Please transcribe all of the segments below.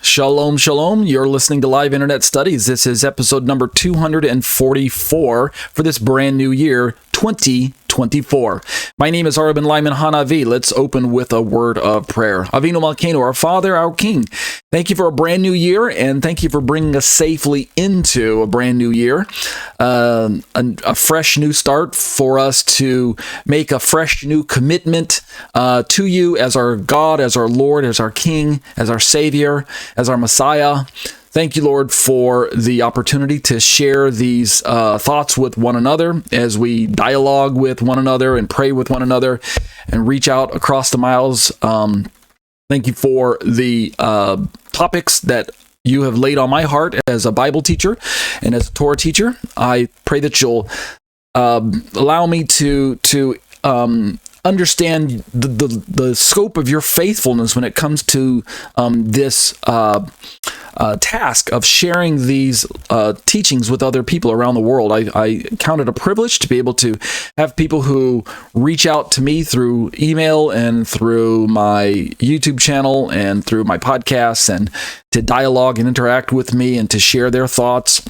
Shalom, shalom. You're listening to Live Internet Studies. This is episode number 244 for this brand new year, 2024. My name is ben-Lyman HaNaviy. Let's open with a word of prayer. Avinu Malkeinu, our Father, our King. Thank you for a brand new year, and thank you for bringing us safely into a brand new year. A fresh new start for us to make a fresh new commitment to you as our God, as our Lord, as our King, as our Savior, as our Messiah. Thank you, Lord, for the opportunity to share these thoughts with one another as we dialogue with one another and pray with one another and reach out across the miles. Thank you for the topics that you have laid on my heart as a Bible teacher and as a Torah teacher. I pray that you'll allow me to understand the scope of your faithfulness when it comes to this task of sharing these teachings with other people around the world. I count it a privilege to be able to have people who reach out to me through email and through my YouTube channel and through my podcasts and to dialogue and interact with me and to share their thoughts.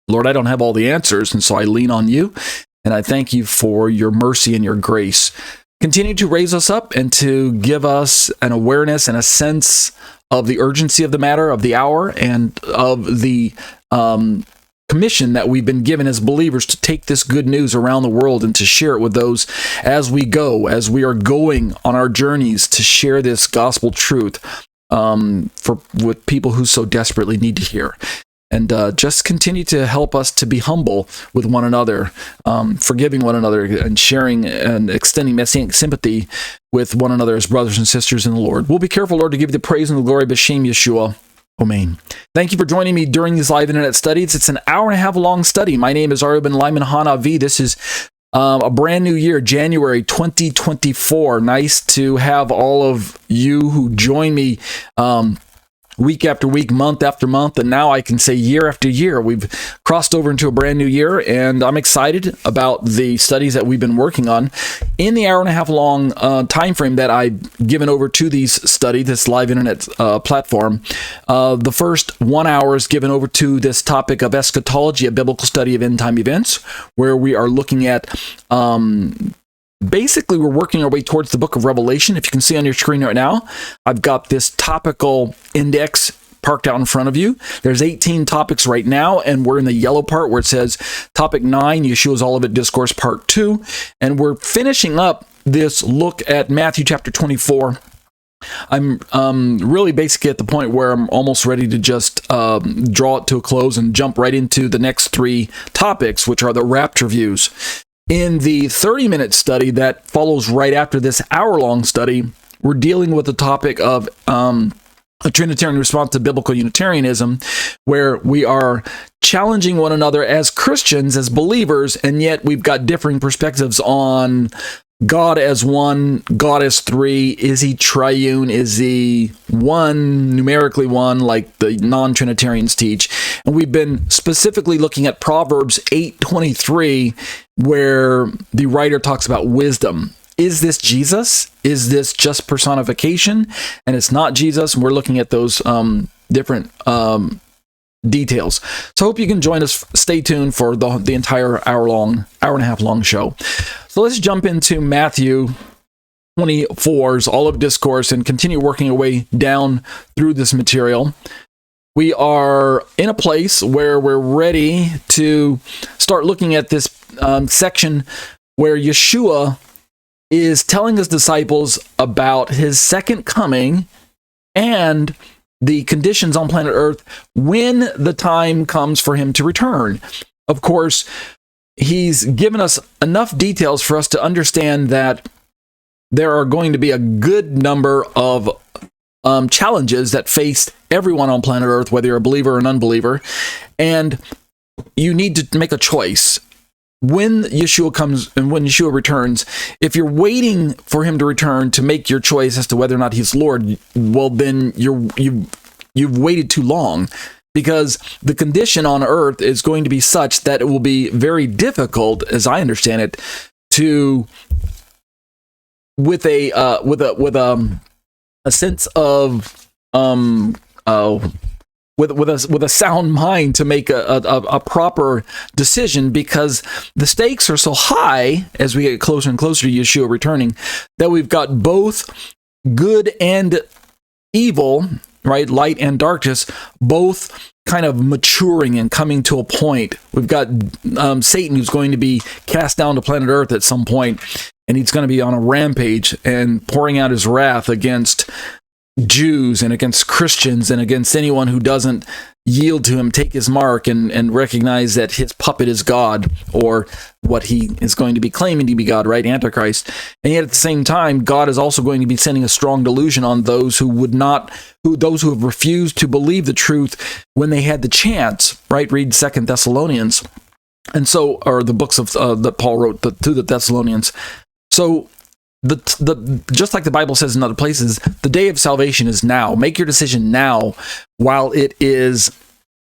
Lord, I don't have all the answers, and so I lean on you, and I thank you for your mercy and your grace. Continue to raise us up and to give us an awareness and a sense of the urgency of the matter, of the hour, and of the commission that we've been given as believers to take this good news around the world and to share it with those as we go, as we are going on our journeys to share this gospel truth with people who so desperately need to hear. And just continue to help us to be humble with one another, forgiving one another, and sharing and extending messianic sympathy with one another as brothers and sisters in the Lord. We'll be careful, Lord, to give you the praise and the glory, b'shem Yeshua. Amen. Thank you for joining me during these live internet studies. It's an hour and a half long study. My name is ben-Lyman HaNaviy. This is a brand new year, January 2024. Nice to have all of you who join me week after week, month after month, and now I can say year after year. We've crossed over into a brand new year, and I'm excited about the studies that we've been working on. In the hour and a half long time frame that I've given over to these studies, this live internet platform, the first 1 hour is given over to this topic of eschatology, a biblical study of end-time events, where we are looking at basically, we're working our way towards the book of Revelation. If you can see on your screen right now, I've got this topical index parked out in front of you. There's 18 topics right now, and we're in the yellow part where it says Topic 9, Yeshua's Olivet Discourse Part 2, and we're finishing up this look at Matthew chapter 24. I'm really basically at the point where I'm almost ready to just draw it to a close and jump right into the next three topics, which are the rapture views. In the 30-minute study that follows right after this hour-long study, we're dealing with the topic of a Trinitarian response to biblical Unitarianism, where we are challenging one another as Christians, as believers, and yet we've got differing perspectives on God as one, God as three. Is he triune? Is he one, numerically one, like the non-Trinitarians teach? And we've been specifically looking at Proverbs 8:23, where the writer talks about wisdom. Is this Jesus? Is this just personification? And it's not Jesus. And we're looking at those different details. So I hope you can join us. Stay tuned for the entire hour and a half long show. So let's jump into Matthew 24's Olivet Discourse and continue working our way down through this material. We are in a place where we're ready to start looking at this section where Yeshua is telling his disciples about his second coming and the conditions on planet Earth when the time comes for him to return. Of course, he's given us enough details for us to understand that there are going to be a good number of challenges that face everyone on planet Earth, whether you're a believer or an unbeliever, and you need to make a choice. When Yeshua comes and when Yeshua returns, if you're waiting for him to return to make your choice as to whether or not he's Lord, well, then you've waited too long, because the condition on earth is going to be such that it will be very difficult, as I understand it, to with a sense of with a sound mind to make a proper decision, because the stakes are so high as we get closer and closer to Yeshua returning that we've got both good and evil, right, light and darkness, both kind of maturing and coming to a point. We've got Satan, who's going to be cast down to planet Earth at some point, and he's going to be on a rampage and pouring out his wrath against Jews and against Christians and against anyone who doesn't yield to him, take his mark, and recognize that his puppet is God, or what he is going to be claiming to be God, right? Antichrist. And yet at the same time, God is also going to be sending a strong delusion on those who those who have refused to believe the truth when they had the chance, right? Read 2 Thessalonians. And so, or the books of that Paul wrote to the Thessalonians. So just like the Bible says in other places, the day of salvation is now. Make your decision now, while it is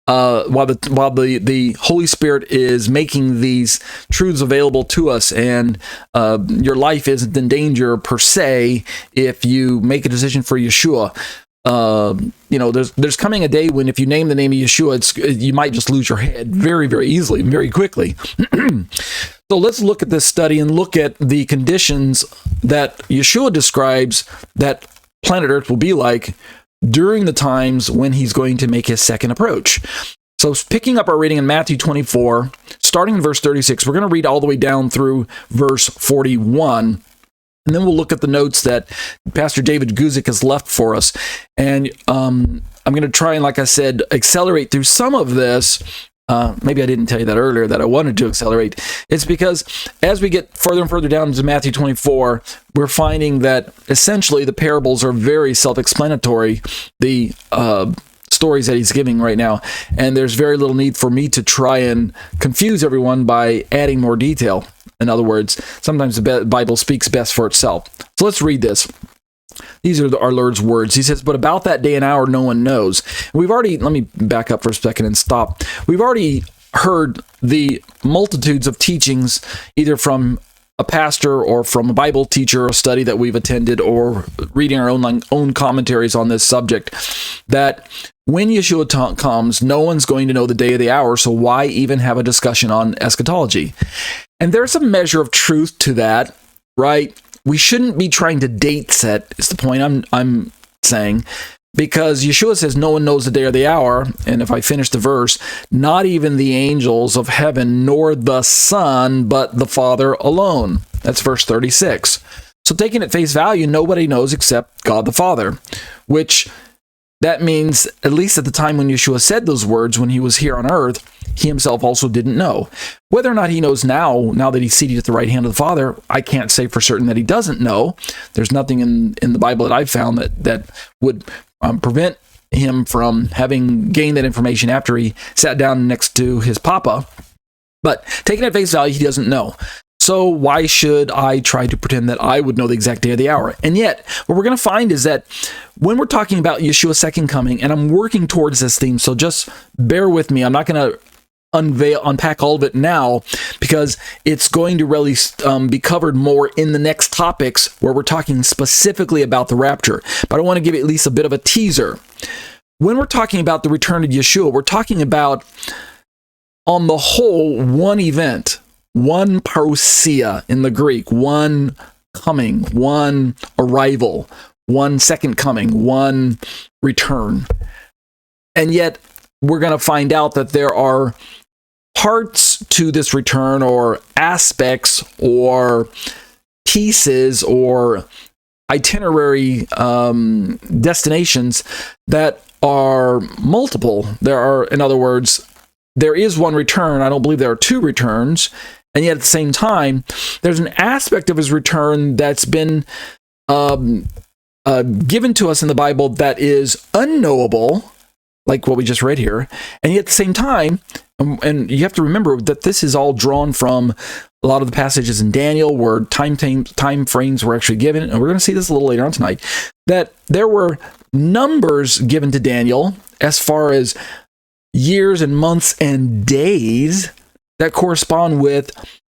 while the Holy Spirit is making these truths available to us, and your life isn't in danger per se if you make a decision for Yeshua. There's coming a day when if you name the name of Yeshua, you might just lose your head very, very easily, very quickly. So let's look at this study and look at the conditions that Yeshua describes that planet Earth will be like during the times when he's going to make his second approach. So picking up our reading in Matthew 24, starting in verse 36, we're going to read all the way down through verse 41. And then we'll look at the notes that Pastor David Guzik has left for us. And I'm going to try and, like I said, accelerate through some of this. Maybe I didn't tell you that earlier, that I wanted to accelerate. It's because as we get further and further down into Matthew 24, we're finding that essentially the parables are very self-explanatory, the stories that he's giving right now. And there's very little need for me to try and confuse everyone by adding more detail. In other words, sometimes the Bible speaks best for itself. So let's read this. These are our Lord's words. He says, "But about that day and hour no one knows." And let me back up for a second and stop. We've already heard the multitudes of teachings, either from a pastor or from a Bible teacher, a study that we've attended, or reading our own commentaries on this subject, that when Yeshua comes, no one's going to know the day or the hour, so why even have a discussion on eschatology? And there's a measure of truth to that, right? We shouldn't be trying to date set, is the point I'm saying, because Yeshua says no one knows the day or the hour, and if I finish the verse, not even the angels of heaven, nor the Son, but the Father alone. That's verse 36. So taking at face value, nobody knows except God the Father, which that means, at least at the time when Yeshua said those words, when he was here on earth, he himself also didn't know. Whether or not he knows now that he's seated at the right hand of the Father, I can't say for certain that he doesn't know. There's nothing in the Bible that I've found that would prevent him from having gained that information after he sat down next to his Papa. But taking at face value, he doesn't know. So why should I try to pretend that I would know the exact day of the hour? And yet, what we're going to find is that when we're talking about Yeshua's second coming, and I'm working towards this theme, so just bear with me. I'm not going to unpack all of it now, because it's going to really be covered more in the next topics where we're talking specifically about the rapture. But I want to give you at least a bit of a teaser. When we're talking about the return of Yeshua, we're talking about, on the whole, one event. One parousia in the Greek, one coming, one arrival, one second coming, one return. And yet, we're going to find out that there are parts to this return, or aspects, or pieces, or itinerary destinations that are multiple. There are, in other words, there is one return. I don't believe there are two returns. And yet at the same time, there's an aspect of his return that's been given to us in the Bible that is unknowable, like what we just read here. And yet at the same time, and you have to remember that this is all drawn from a lot of the passages in Daniel where time frames were actually given. And we're going to see this a little later on tonight, that there were numbers given to Daniel as far as years and months and days that correspond with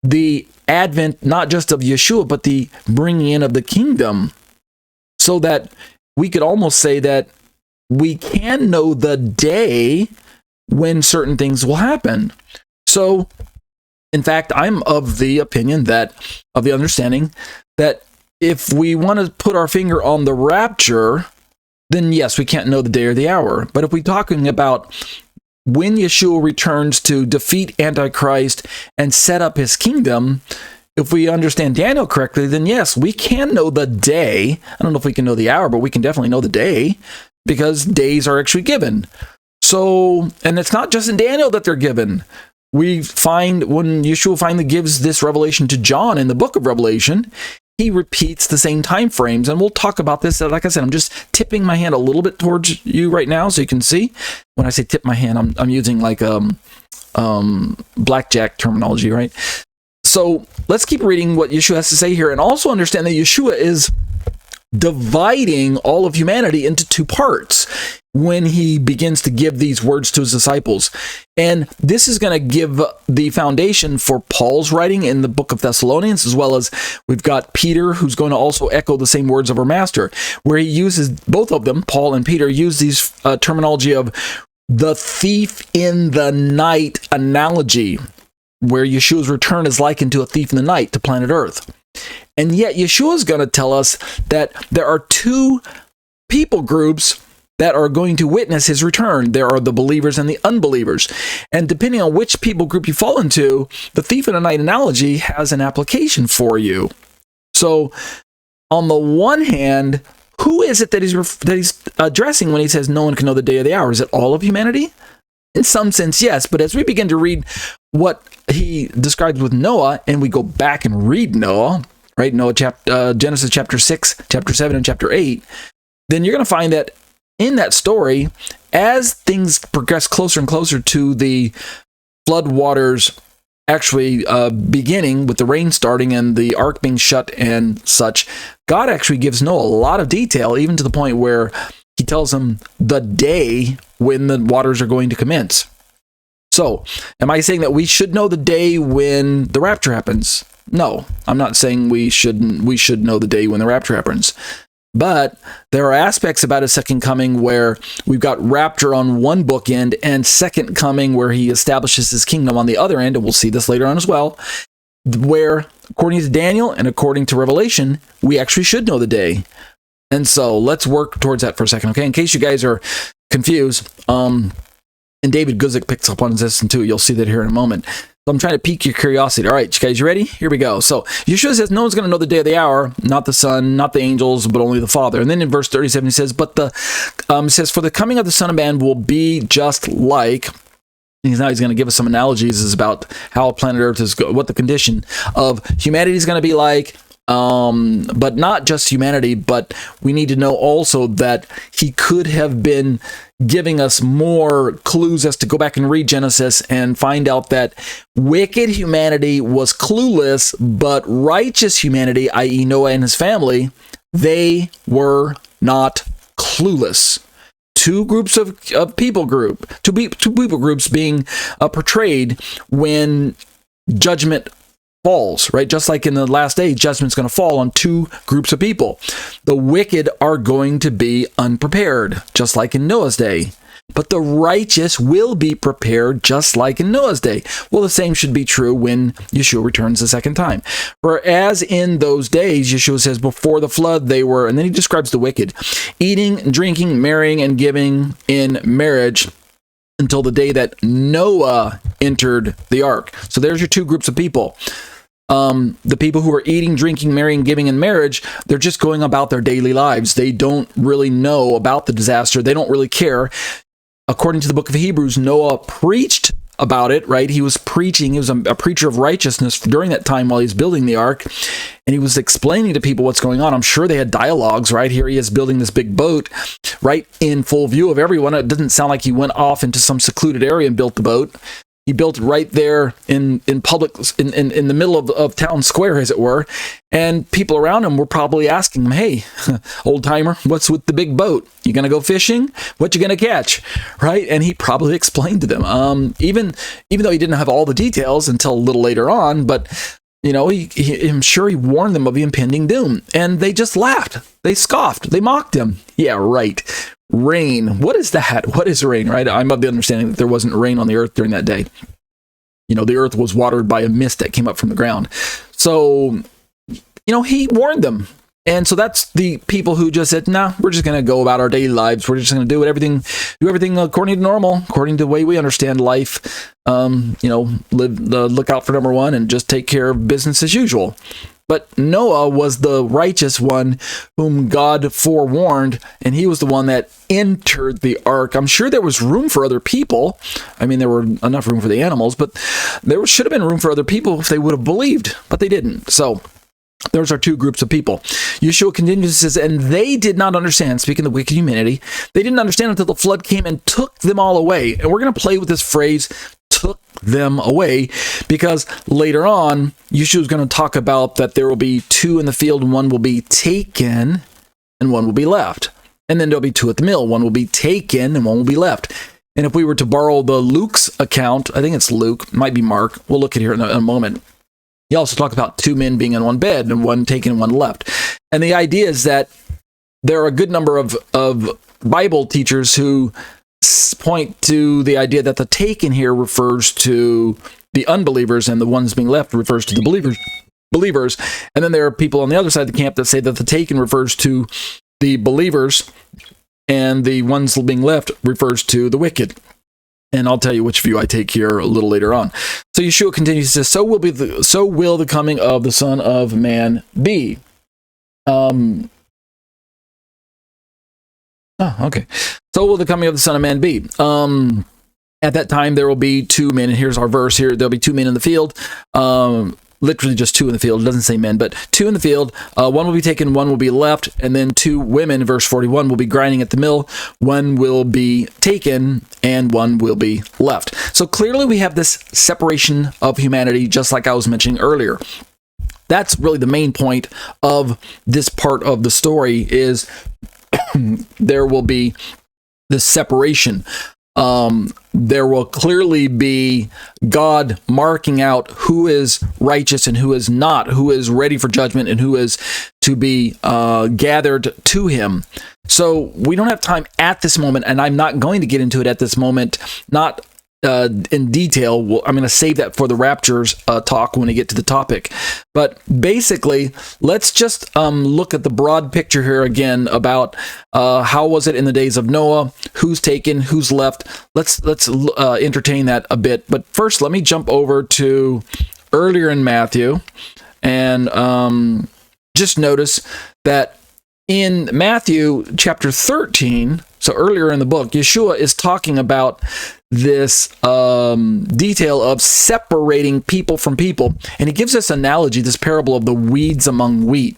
the advent, not just of Yeshua, but the bringing in of the kingdom. So that we could almost say that we can know the day when certain things will happen. So, in fact, I'm of the opinion of the understanding that if we want to put our finger on the rapture, then yes, we can't know the day or the hour. But if we're talking about when Yeshua returns to defeat Antichrist and set up his kingdom, if we understand Daniel correctly, then yes, we can know the day. I don't know if we can know the hour, but we can definitely know the day, because days are actually given. So, and it's not just in Daniel that they're given. We find when Yeshua finally gives this revelation to John in the book of Revelation, he repeats the same time frames. And we'll talk about this. Like I said, I'm just tipping my hand a little bit towards you right now so you can see. When I say tip my hand, I'm using like blackjack terminology, right? So let's keep reading what Yeshua has to say here, and also understand that Yeshua is dividing all of humanity into two parts when he begins to give these words to his disciples. And this is going to give the foundation for Paul's writing in the book of Thessalonians, as well as we've got Peter, who's going to also echo the same words of our master, where he uses, both of them, Paul and Peter, use these terminology of the thief in the night analogy, where Yeshua's return is likened to a thief in the night to planet Earth. And yet Yeshua is going to tell us that there are two people groups that are going to witness his return. There are the believers and the unbelievers. And depending on which people group you fall into, the thief in the night analogy has an application for you. So on the one hand, who is it that he's addressing when he says no one can know the day or the hour? Is it all of humanity? In some sense, yes. But as we begin to read what he describes with Noah, and we go back and read Noah, right? Noah, Genesis chapter 6, chapter 7, and chapter 8, then you're going to find that in that story, as things progress closer and closer to the flood waters actually beginning, with the rain starting and the ark being shut and such, God actually gives Noah a lot of detail, even to the point where he tells him the day when the waters are going to commence. So, am I saying that we should know the day when the rapture happens? No, I'm not saying we should know the day when the rapture happens. But there are aspects about his second coming where we've got rapture on one bookend and second coming where he establishes his kingdom on the other end, and we'll see this later on as well, where, according to Daniel and according to Revelation, we actually should know the day. And so let's work towards that for a second, okay? In case you guys are confused, and David Guzik picks up on this too. You'll see that here in a moment. So I'm trying to pique your curiosity. All right, you guys, you ready? Here we go. So Yeshua says no one's going to know the day or the hour, not the Son, not the angels, but only the Father. And then in verse 37, he says, it says, for the coming of the Son of Man will be just like. He's going to give us some analogies about how planet Earth is, what the condition of humanity is going to be like. But not just humanity, but we need to know also that he could have been giving us more clues as to go back and read Genesis and find out that wicked humanity was clueless, but righteous humanity, i.e. Noah and his family, they were not clueless. Two people groups being portrayed when judgment falls, right? Just like in the last day, judgment's going to fall on two groups of people. The wicked are going to be unprepared, just like in Noah's day. But the righteous will be prepared, just like in Noah's day. Well, the same should be true when Yeshua returns the second time. For as in those days, Yeshua says, before the flood they were, and then he describes the wicked, eating, drinking, marrying, and giving in marriage, until the day that Noah entered the ark. So there's your two groups of people. The people who are eating, drinking, marrying, giving in marriage, they're just going about their daily lives. They don't really know about the disaster. They don't really care. According to the book of Hebrews, Noah preached about it, right? He was preaching. He was a preacher of righteousness during that time while he's building the ark. And he was explaining to people what's going on. I'm sure they had dialogues, right? Here he is building this big boat, right in full view of everyone. It doesn't sound like he went off into some secluded area and built the boat. He built it right there in public, in the middle of town square, as it were. And people around him were probably asking him, hey, old timer, what's with the big boat? You going to go fishing? What you going to catch? Right? And he probably explained to them, even though he didn't have all the details until a little later on, but you know, I'm sure he warned them of the impending doom. And they just laughed. They scoffed. They mocked him. Yeah, right. rain. What is that? What is rain, right? I'm of the understanding that there wasn't rain on the earth during that day. The earth was watered by a mist that came up from the ground. So, he warned them. And so that's the people who just said, nah, we're just going to go about our daily lives. We're just going to do everything according to normal, according to the way we understand life. Look out for number one and just take care of business as usual. But Noah was the righteous one whom God forewarned, and he was the one that entered the ark. I'm sure there was room for other people. I mean, there were enough room for the animals, but there should have been room for other people if they would have believed, but they didn't. So those are two groups of people. Yeshua continues and says, and they did not understand, speaking of the wicked humanity, they didn't understand until the flood came and took them all away. And we're going to play with this phrase, took them away, because later on, Yeshua is going to talk about that there will be two in the field, and one will be taken, and one will be left. And then there'll be two at the mill. One will be taken, and one will be left. And if we were to borrow the Luke's account, I think it's Luke, might be Mark, we'll look at here in a moment. He also talks about two men being in one bed and one taken and one left. And the idea is that there are a good number of Bible teachers who point to the idea that the taken here refers to the unbelievers and the ones being left refers to the believers. And then there are people on the other side of the camp that say that the taken refers to the believers and the ones being left refers to the wicked. And I'll tell you which view I take here a little later on. So Yeshua continues to say, so will the coming of the Son of Man be. Okay. So will the coming of the Son of Man be. At that time, there will be two men, and here's our verse here. There'll be two men in the field. Literally just two in the field. It doesn't say men, but two in the field. One will be taken, one will be left, and then two women, verse 41, will be grinding at the mill. One will be taken, and one will be left. So clearly we have this separation of humanity, just like I was mentioning earlier. That's really the main point of this part of the story is there will be this separation. There will clearly be God marking out who is righteous and who is not, who is ready for judgment and who is to be gathered to him. So we don't have time at this moment, and I'm not going to get into it at this moment, not in detail. I'm going to save that for the raptures talk when we get to the topic. But basically, let's just look at the broad picture here again about how was it in the days of Noah, who's taken, who's left. Let's entertain that a bit. But first, let me jump over to earlier in Matthew and just notice that in Matthew chapter 13, so earlier in the book, Yeshua is talking about this detail of separating people from people. And he gives this analogy, this parable of the weeds among wheat.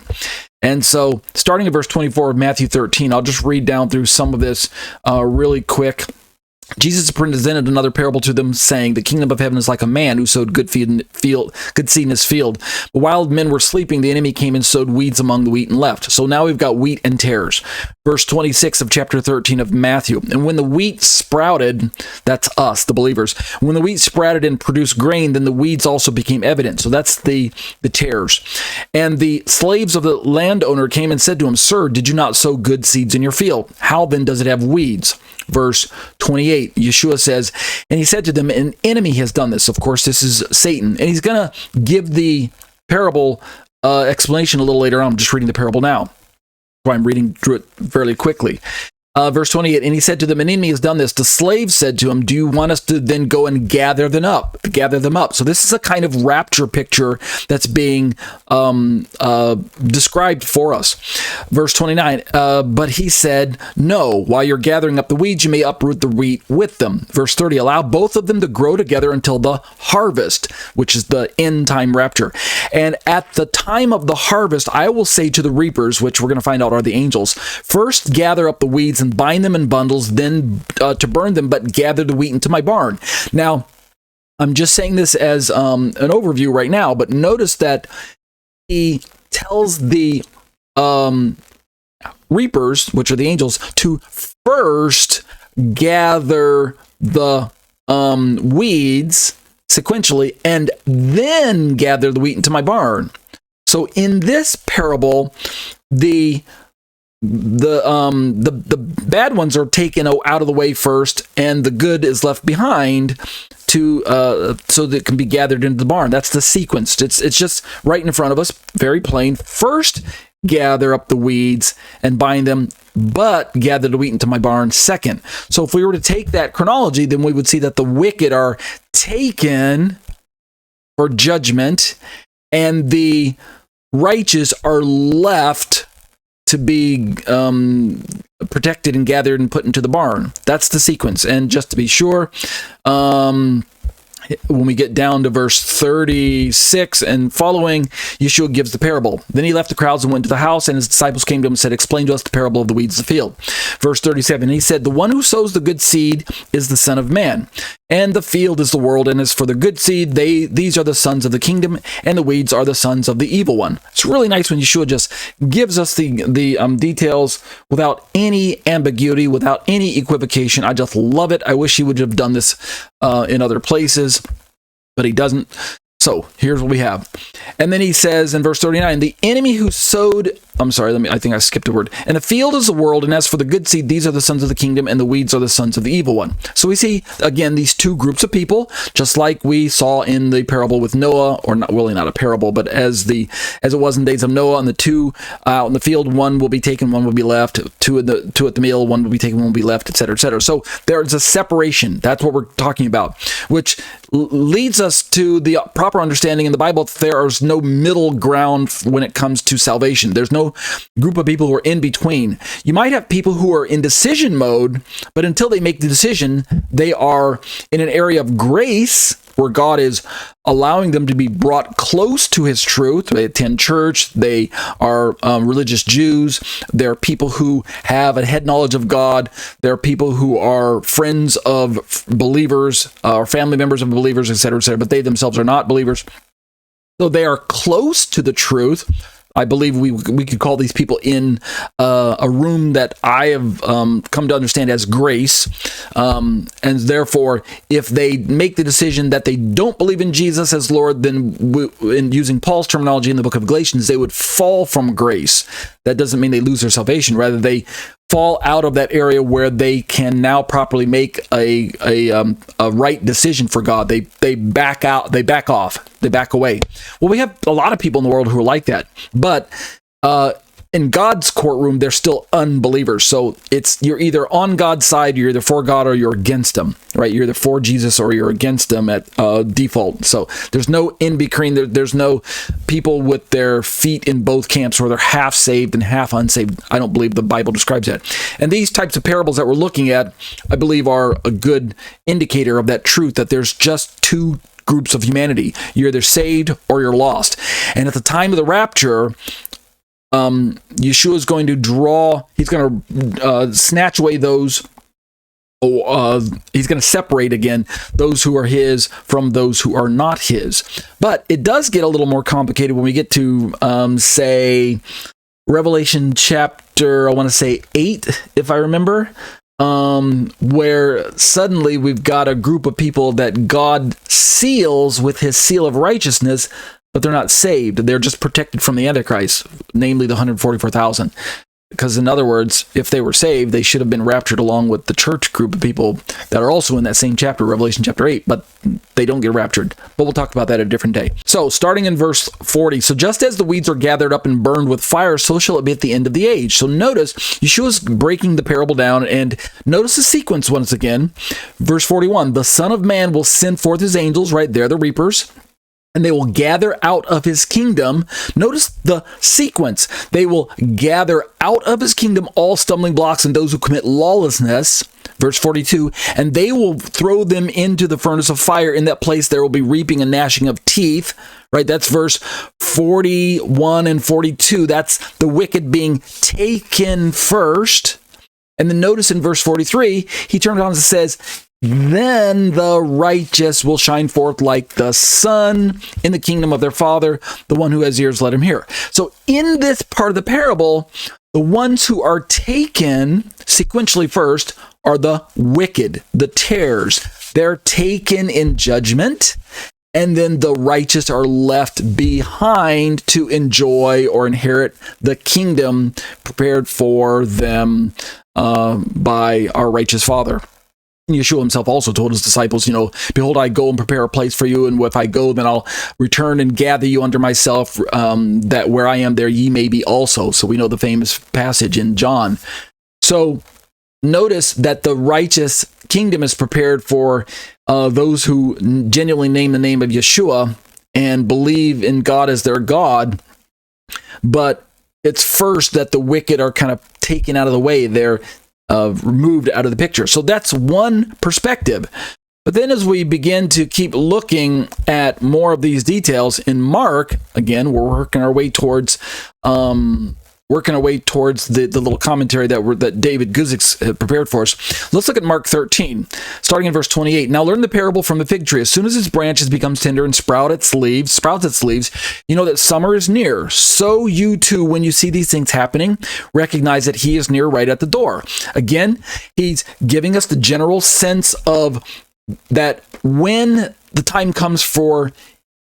And so starting at verse 24 of Matthew 13, I'll just read down through some of this really quick. Jesus presented another parable to them, saying, the kingdom of heaven is like a man who sowed good seed in his field. But while men were sleeping, the enemy came and sowed weeds among the wheat and left. So now we've got wheat and tares. Verse 26 of chapter 13 of Matthew. And when the wheat sprouted, that's us, the believers. When the wheat sprouted and produced grain, then the weeds also became evident. So that's the tares. And the slaves of the landowner came and said to him, Sir, did you not sow good seeds in your field? How then does it have weeds? Verse 28, Yeshua says, and he said to them, an enemy has done this. Of course, this is Satan. And he's going to give the parable explanation a little later on. I'm just reading the parable now. So I'm reading through it fairly quickly. Verse 28, and he said to them, an enemy has done this. The slaves said to him, do you want us to then go and gather them up? So this is a kind of rapture picture that's being described for us. Verse 29, but he said, no, while you're gathering up the weeds, you may uproot the wheat with them. Verse 30, allow both of them to grow together until the harvest, which is the end time rapture. And at the time of the harvest, I will say to the reapers, which we're going to find out are the angels, first gather up the weeds and bind them in bundles, then to burn them, but gather the wheat into my barn. Now, I'm just saying this as an overview right now, but notice that he tells the reapers, which are the angels, to first gather the weeds sequentially, and then gather the wheat into my barn. So in this parable, the the bad ones are taken out of the way first, and the good is left behind to so that it can be gathered into the barn. That's the sequence. It's just right in front of us, very plain. First, gather up the weeds and bind them, but gather the wheat into my barn second. So if we were to take that chronology, then we would see that the wicked are taken for judgment, and the righteous are left to be protected and gathered and put into the barn. That's the sequence. And just to be sure, when we get down to verse 36 and following, Yeshua gives the parable. Then he left the crowds and went to the house, and his disciples came to him and said, "Explain to us the parable of the weeds of the field." Verse 37, he said, "The one who sows the good seed is the Son of Man, and the field is the world, and as for the good seed, these are the sons of the kingdom, and the weeds are the sons of the evil one." It's really nice when Yeshua just gives us the details without any ambiguity, without any equivocation. I just love it. I wish he would have done this in other places, but he doesn't. So here's what we have. And then he says in verse 39, the enemy who sowed, I think I skipped a word. "And the field is the world, and as for the good seed, these are the sons of the kingdom, and the weeds are the sons of the evil one." So we see, again, these two groups of people, just like we saw in the parable with Noah, or not a parable, but as it was in the days of Noah, and the two out in the field, one will be taken, one will be left, two at the meal, one will be taken, one will be left, etc., etc. So there's a separation. That's what we're talking about, which leads us to the proper understanding in the Bible that there is no middle ground when it comes to salvation. There's no group of people who are in between. You might have people who are in decision mode, but until they make the decision, they are in an area of grace where God is allowing them to be brought close to his truth. They attend church. They are religious Jews. They're people who have a head knowledge of God. They're people who are friends of believers or family members of believers, etc., etc., but they themselves are not believers. So they are close to the truth. I believe we could call these people in a room that I have come to understand as grace. And therefore, if they make the decision that they don't believe in Jesus as Lord, then in using Paul's terminology in the book of Galatians, they would fall from grace. That doesn't mean they lose their salvation. Rather, they fall out of that area where they can now properly make a right decision for God. They back out, they back off, they back away. Well, we have a lot of people in the world who are like that, but in God's courtroom, they're still unbelievers. So you're either on God's side, you're either for God or you're against him, right? You're either for Jesus or you're against him at default. So there's no in between. There's no people with their feet in both camps where they're half saved and half unsaved. I don't believe the Bible describes that. And these types of parables that we're looking at, I believe, are a good indicator of that truth, that there's just two groups of humanity. You're either saved or you're lost. And at the time of the rapture, Yeshua is going to he's going to snatch away those, he's going to separate again those who are his from those who are not his. But it does get a little more complicated when we get to, say, Revelation chapter, 8, if I remember, where suddenly we've got a group of people that God seals with his seal of righteousness, but they're not saved. They're just protected from the Antichrist, namely the 144,000. Because in other words, if they were saved, they should have been raptured along with the church group of people that are also in that same chapter, Revelation chapter 8, but they don't get raptured. But we'll talk about that a different day. So starting in verse 40, so just as the weeds are gathered up and burned with fire, so shall it be at the end of the age. So notice, Yeshua's breaking the parable down, and notice the sequence once again. Verse 41, the Son of Man will send forth his angels, right there, the reapers, and they will gather out of his kingdom. Notice the sequence. They will gather out of his kingdom all stumbling blocks and those who commit lawlessness. Verse 42, and they will throw them into the furnace of fire. In that place there will be reaping and gnashing of teeth. Right, that's verse 41 and 42. That's the wicked being taken first. And then notice in verse 43, he turns on and says, then the righteous will shine forth like the sun in the kingdom of their Father. The one who has ears, let him hear. So in this part of the parable, the ones who are taken sequentially first are the wicked, the tares. They're taken in judgment. and then the righteous are left behind to enjoy or inherit the kingdom prepared for them by our righteous Father. Yeshua himself also told his disciples, behold, I go and prepare a place for you, and if I go, then I'll return and gather you unto myself, that where I am, there ye may be also. So we know the famous passage in John. So notice that the righteous kingdom is prepared for those who genuinely name the name of Yeshua and believe in God as their God. But it's first that the wicked are kind of taken out of the way. They're removed out of the picture. So that's one perspective. But then as we begin to keep looking at more of these details in Mark, again, we're working our way towards the little commentary that David Guzik prepared for us. Let's look at Mark 13, starting in verse 28. Now learn the parable from the fig tree. As soon as its branches becomes tender and sprouts its leaves, you know that summer is near. So you too, when you see these things happening, recognize that he is near, right at the door. Again, he's giving us the general sense of that when the time comes for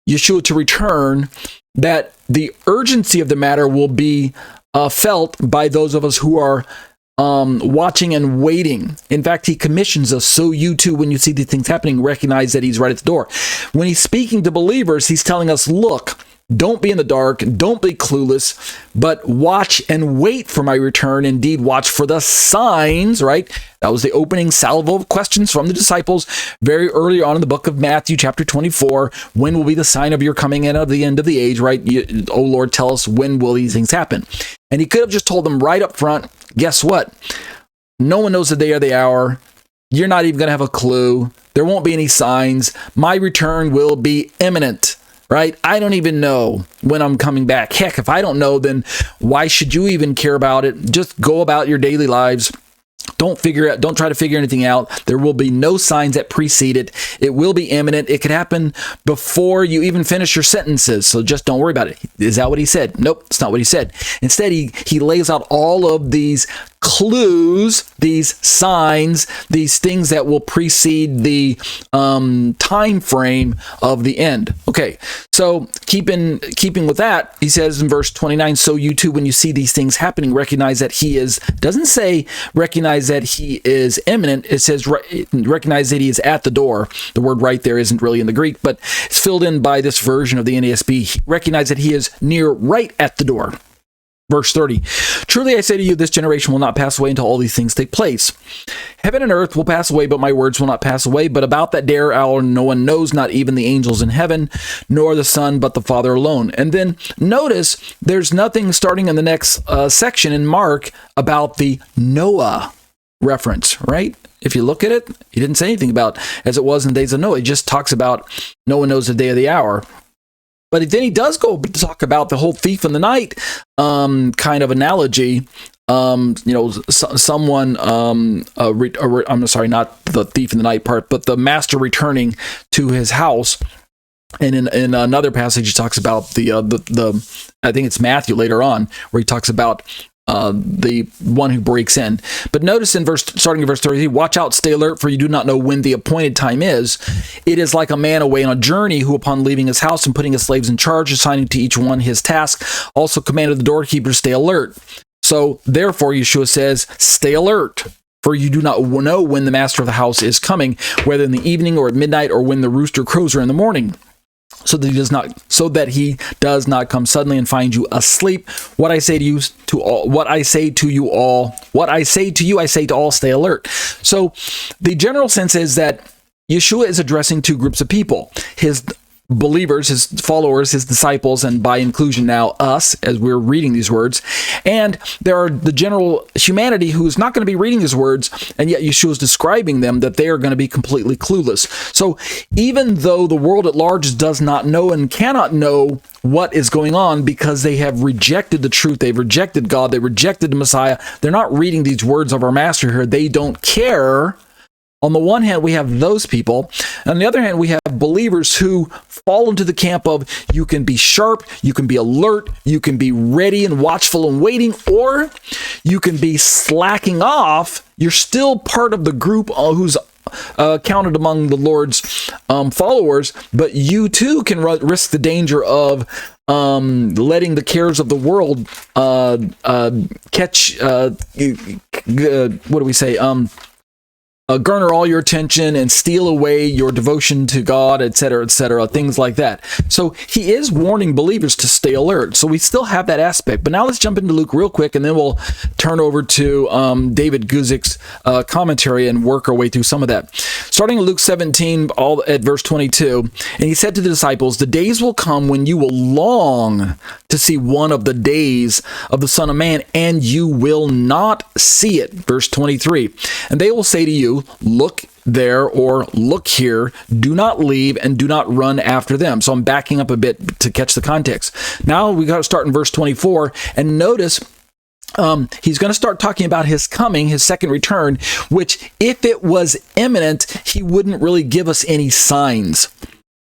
Yeshua to return, that the urgency of the matter will be felt by those of us who are watching and waiting. In fact, he commissions us, so you too, when you see these things happening, recognize that he's right at the door. When he's speaking to believers, he's telling us, look, don't be in the dark, don't be clueless, but watch and wait for my return. Indeed, watch for the signs, right? That was the opening salvo of questions from the disciples very early on in the book of Matthew, chapter 24. When will be the sign of your coming and of the end of the age, right? Oh Lord, tell us, when will these things happen? And he could have just told them right up front, guess what? No one knows the day or the hour. You're not even going to have a clue. There won't be any signs. My return will be imminent. Right? I don't even know when I'm coming back. Heck, if I don't know, then why should you even care about it? Just go about your daily lives. Don't try to figure anything out. There will be no signs that precede it. It will be imminent. It could happen before you even finish your sentences. So just don't worry about it. Is that what he said? Nope, it's not what he said. Instead, he lays out all of these clues, these signs, these things that will precede the time frame of the end. Okay, so keeping with that, he says in verse 29, so you too, when you see these things happening, recognize that he is, doesn't say recognize that he is imminent, it says recognize that he is at the door. The word right there isn't really in the Greek, but it's filled in by this version of the NASB. Recognize that he is near, right at the door. Verse 30, truly I say to you, this generation will not pass away until all these things take place. Heaven and earth will pass away, but my words will not pass away. But about that day or hour, no one knows, not even the angels in heaven, nor the Son, but the Father alone. And then notice there's nothing starting in the next section in Mark about the Noah reference, right? If you look at it, he didn't say anything about as it was in the days of Noah. He just talks about no one knows the day or the hour. But then he does go talk about the whole thief in the night kind of analogy. Someone, I'm sorry, not the thief in the night part, but the master returning to his house. And in another passage, he talks about the I think it's Matthew later on, where he talks about the one who breaks in. But notice starting in verse 33, watch out, stay alert, for you do not know when the appointed time is. It is like a man away on a journey who, upon leaving his house and putting his slaves in charge, assigning to each one his task, also commanded the doorkeeper to stay alert. So therefore, Yeshua says, stay alert, for you do not know when the master of the house is coming, whether in the evening or at midnight or when the rooster crows or in the morning. So that he does not come suddenly and find you asleep. What I say to you, I say to all, stay alert. So the general sense is that Yeshua is addressing two groups of people: his believers, his followers, his disciples, and by inclusion now us, as we're reading these words. And there are the general humanity who's not going to be reading these words, and yet Yeshua is describing them that they are going to be completely clueless. So even though the world at large does not know and cannot know what is going on because they have rejected the truth, they've rejected God, they rejected the Messiah, they're not reading these words of our Master here. They don't care. On the one hand, we have those people. On the other hand, we have believers who fall into the camp of you can be sharp, you can be alert, you can be ready and watchful and waiting, or you can be slacking off. You're still part of the group who's counted among the Lord's followers, but you too can risk the danger of letting the cares of the world catch, what do we say? Garner all your attention and steal away your devotion to God, etc., things like that. So he is warning believers to stay alert. So we still have that aspect. But now let's jump into Luke real quick, and then we'll turn over to David Guzik's commentary and work our way through some of that. Starting in Luke 17, all at verse 22, and he said to the disciples, "The days will come when you will long to see one of the days of the Son of Man, and you will not see it." Verse 23, "And they will say to you, 'Look there,' or 'Look here,' do not leave and do not run after them." So I'm backing up a bit to catch the context. Now we got to start in verse 24, and notice he's going to start talking about his coming, his second return, which if it was imminent, he wouldn't really give us any signs.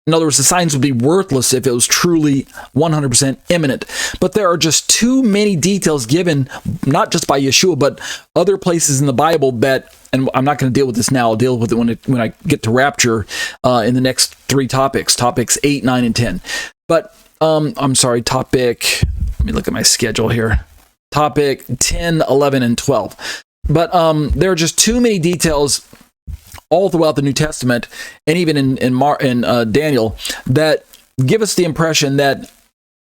In other words, the signs would be worthless if it was truly 100% imminent. But there are just too many details given, not just by Yeshua, but other places in the Bible that, and I'm not going to deal with this now, I'll deal with it when I get to rapture in the next three topics 8, 9, and 10. But, I'm sorry, let me look at my schedule here. Topic 10, 11, and 12. But there are just too many details all throughout the New Testament, and even in Daniel, that give us the impression that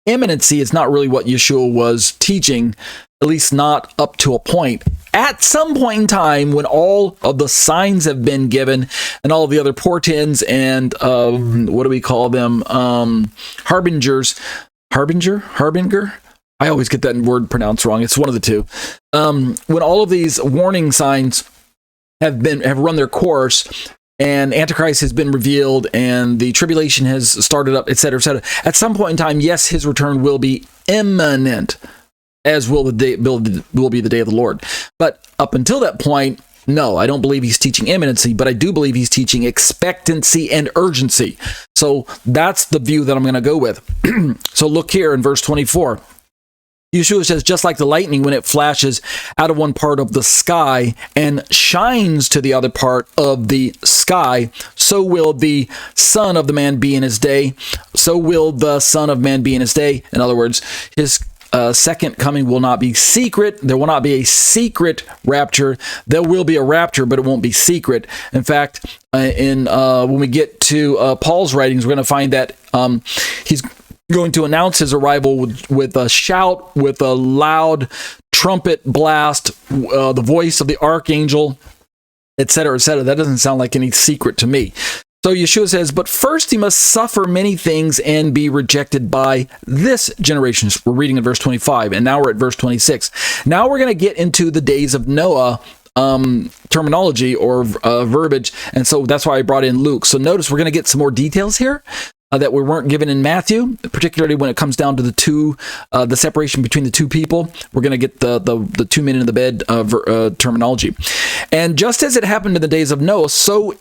imminency is not really what Yeshua was teaching, at least not up to a point. At some point in time, when all of the signs have been given, and all of the other portents and what do we call them? Harbingers. Harbinger? I always get that word pronounced wrong. It's one of the two. When all of these warning signs have run their course, and Antichrist has been revealed, and the tribulation has started up, etc., etc. At some point in time, yes, his return will be imminent, as will be the day of the Lord. But up until that point, no, I don't believe he's teaching imminency, but I do believe he's teaching expectancy and urgency. So that's the view that I'm going to go with. So look here in verse 24. Yeshua says, "Just like the lightning when it flashes out of one part of the sky and shines to the other part of the sky, so will the Son of the Man be in his day. So will the Son of Man be in his day." In other words, his second coming will not be secret. There will not be a secret rapture. There will be a rapture, but it won't be secret. In fact, when we get to Paul's writings, we're going to find that he's going to announce his arrival with a shout, with a loud trumpet blast, the voice of the archangel, etc., etc. That doesn't sound like any secret to me. So Yeshua says, "But first he must suffer many things and be rejected by this generation." We're reading in verse 25, and now we're at verse 26. Now we're going to get into the days of Noah terminology or verbiage, and so that's why I brought in Luke. So notice we're going to get some more details here that we weren't given in Matthew, particularly when it comes down to the separation between the two people. We're going to get the 2 men in the bed terminology. "And just as it happened in the days of Noah, so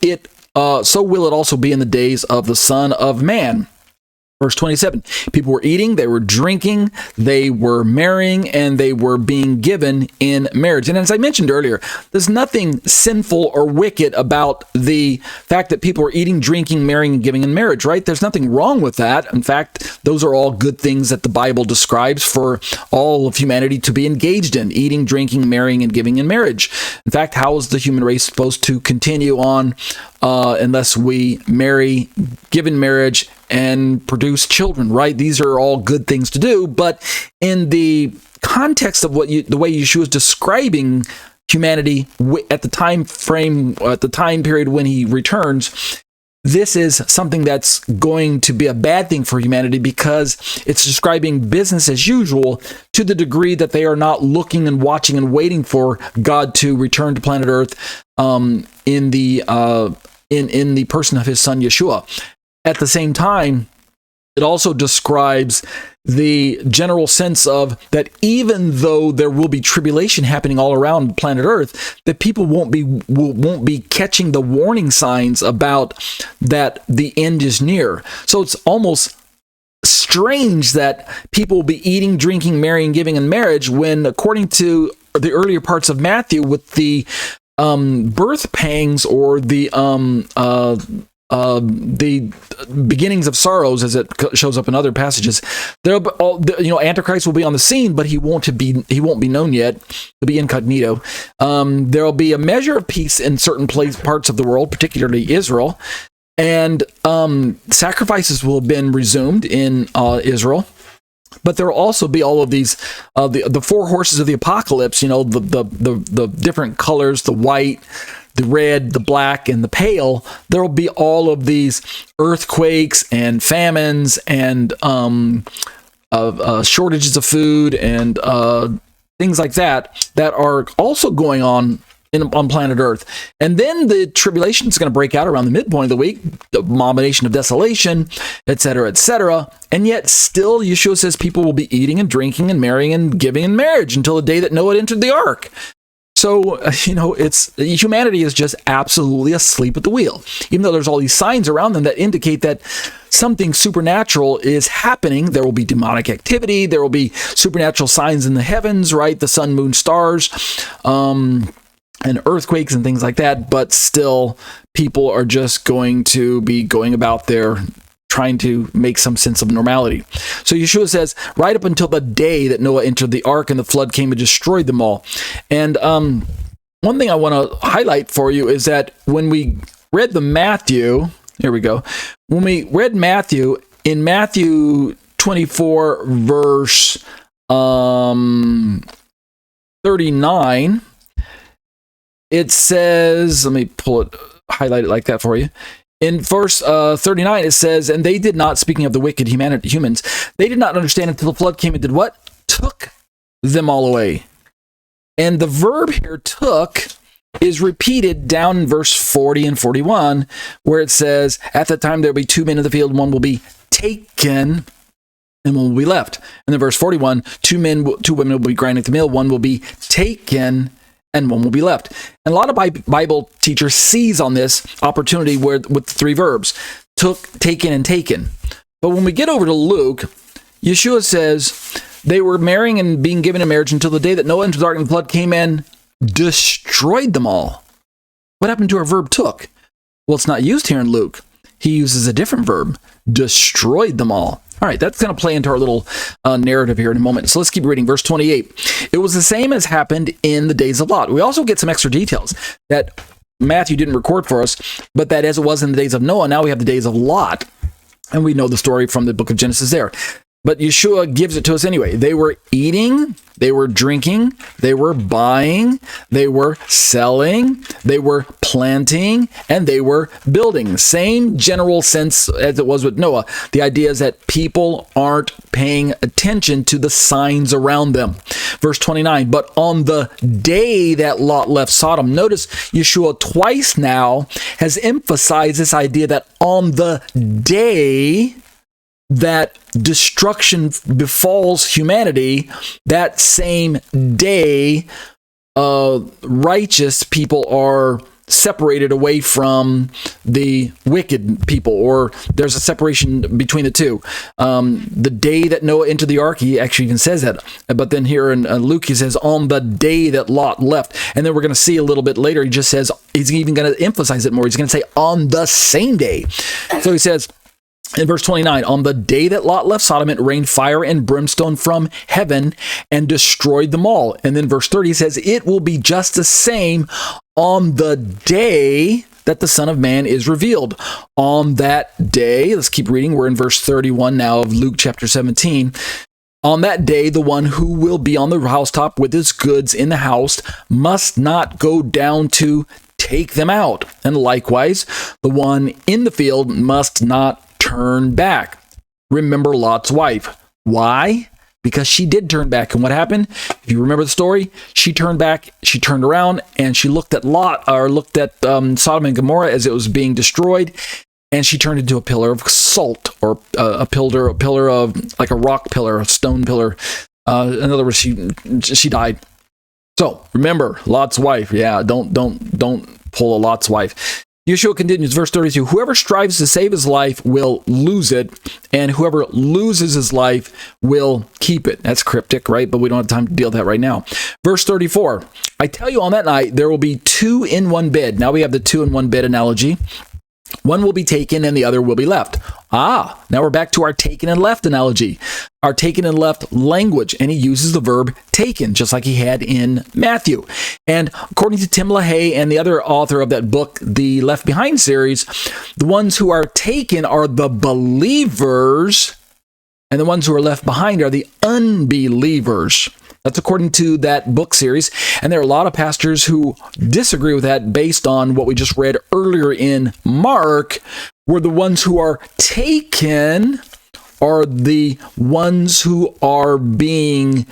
will it also be in the days of the Son of Man." Verse 27, "People were eating, they were drinking, they were marrying, and they were being given in marriage." And as I mentioned earlier, there's nothing sinful or wicked about the fact that people are eating, drinking, marrying, and giving in marriage, right? There's nothing wrong with that. In fact, those are all good things that the Bible describes for all of humanity to be engaged in: eating, drinking, marrying, and giving in marriage. In fact, how is the human race supposed to continue on unless we marry, give in marriage, and produce children, right? These are all good things to do, but in the context of the way Yeshua is describing humanity at the time period when he returns, this is something that's going to be a bad thing for humanity, because it's describing business as usual to the degree that they are not looking and watching and waiting for God to return to planet Earth in the person of his son Yeshua. At the same time, it also describes the general sense of that even though there will be tribulation happening all around planet Earth, that people won't be catching the warning signs about that the end is near. So it's almost strange that people will be eating, drinking, marrying, giving in marriage, when according to the earlier parts of Matthew, with the birth pangs or the the beginnings of sorrows, as it shows up in other passages. Antichrist will be on the scene, but he won't be known yet. He'll be incognito. There'll be a measure of peace in certain parts of the world, particularly Israel, and sacrifices will have been resumed in Israel. But there will also be all of these, the four horses of the apocalypse. The different colors, the white, the red, the black, and the pale. There will be all of these earthquakes and famines and shortages of food and things like that are also going on on planet Earth. And then the tribulation is going to break out around the midpoint of the week, the abomination of desolation, etc., etc. And yet still, Yeshua says people will be eating and drinking and marrying and giving in marriage until the day that Noah entered the ark. So, humanity is just absolutely asleep at the wheel, even though there's all these signs around them that indicate that something supernatural is happening. There will be demonic activity. There will be supernatural signs in the heavens, right? The sun, moon, stars, and earthquakes and things like that. But still, people are just going to be going about their trying to make some sense of normality. So Yeshua says, right up until the day that Noah entered the ark and the flood came and destroyed them all. And one thing I want to highlight for you is that when we read the Matthew, here we go. When we read Matthew, in Matthew 24, verse 39, it says, let me pull it, highlight it like that for you. In verse 39, it says, and they did not, speaking of the wicked humans, they did not understand until the flood came and did what? Took them all away. And the verb here, took, is repeated down in verse 40 and 41, where it says, at that time there will be two men in the field, one will be taken, and one will be left. And then verse 41, two women will be grinding the mill, one will be taken, and one will be left. And a lot of Bible teachers seize on this opportunity with the three verbs, took, taken, and taken. But when we get over to Luke, Yeshua says they were marrying and being given in marriage until the day that Noah entered the ark and the flood came and destroyed them all. What happened to our verb took? Well, it's not used here in Luke. He uses a different verb, destroyed them all. All right, that's going to play into our little narrative here in a moment. So let's keep reading. Verse 28. It was the same as happened in the days of Lot. We also get some extra details that Matthew didn't record for us, but that as it was in the days of Noah, now we have the days of Lot. And we know the story from the book of Genesis there. But Yeshua gives it to us anyway. They were eating, they were drinking, they were buying, they were selling, they were planting, and they were building. Same general sense as it was with Noah. The idea is that people aren't paying attention to the signs around them. Verse 29, but on the day that Lot left Sodom, notice Yeshua twice now has emphasized this idea that on the day that destruction befalls humanity, that same day, righteous people are separated away from the wicked people, or there's a separation between the two. The day that Noah entered the ark, he actually even says that. But then here in Luke, he says, on the day that Lot left. And then we're going to see a little bit later, he just says, he's even going to emphasize it more. He's going to say, on the same day. So he says, in verse 29, on the day that Lot left Sodom, it rained fire and brimstone from heaven and destroyed them all. And then verse 30 says, it will be just the same on the day that the Son of Man is revealed. On that day, let's keep reading. We're in verse 31 now of Luke chapter 17. On that day, the one who will be on the housetop with his goods in the house must not go down to take them out. And likewise, the one in the field must not turn back. Remember Lot's wife. Why? Because she did turn back. And what happened? If you remember the story, she turned back, she turned around, and she looked at Sodom and Gomorrah as it was being destroyed, and she turned into a pillar of salt, or a pillar of, like a rock pillar, a stone pillar. In other words, she died. So remember Lot's wife. Yeah, don't pull a Lot's wife. Yeshua continues, verse 32, whoever strives to save his life will lose it, and whoever loses his life will keep it. That's cryptic, right? But we don't have time to deal with that right now. Verse 34, I tell you on that night, there will be two in one bed. Now we have the two in one bed analogy. One will be taken and the other will be left. Now we're back to our taken and left analogy. Our taken and left language, and he uses the verb taken, just like he had in Matthew. And according to Tim LaHaye and the other author of that book, the Left Behind series, the ones who are taken are the believers, and the ones who are left behind are the unbelievers. That's according to that book series. And there are a lot of pastors who disagree with that based on what we just read earlier in Mark, where the ones who are taken are the ones who are being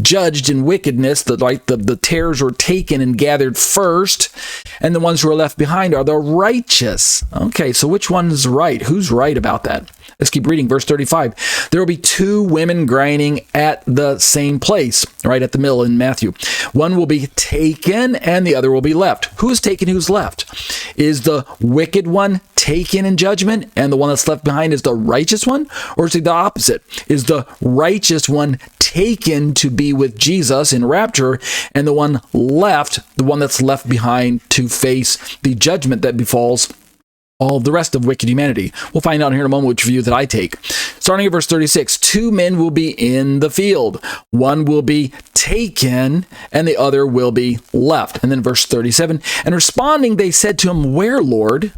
judged in wickedness, the tares were taken and gathered first, and the ones who are left behind are the righteous. Okay, so which one is right? Who's right about that? Let's keep reading. Verse 35. There will be two women grinding at the same place, right at the mill in Matthew. One will be taken and the other will be left. Who is taken? Who's left? Is the wicked one taken in judgment and the one that's left behind is the righteous one? Or is it the opposite? Is the righteous one taken to be with Jesus in rapture and the one left, the one that's left behind to face the judgment that befalls all the rest of wicked humanity? We'll find out here in a moment which view that I take. Starting at verse 36, two men will be in the field. One will be taken and the other will be left. And then verse 37, and responding, they said to him, where, Lord?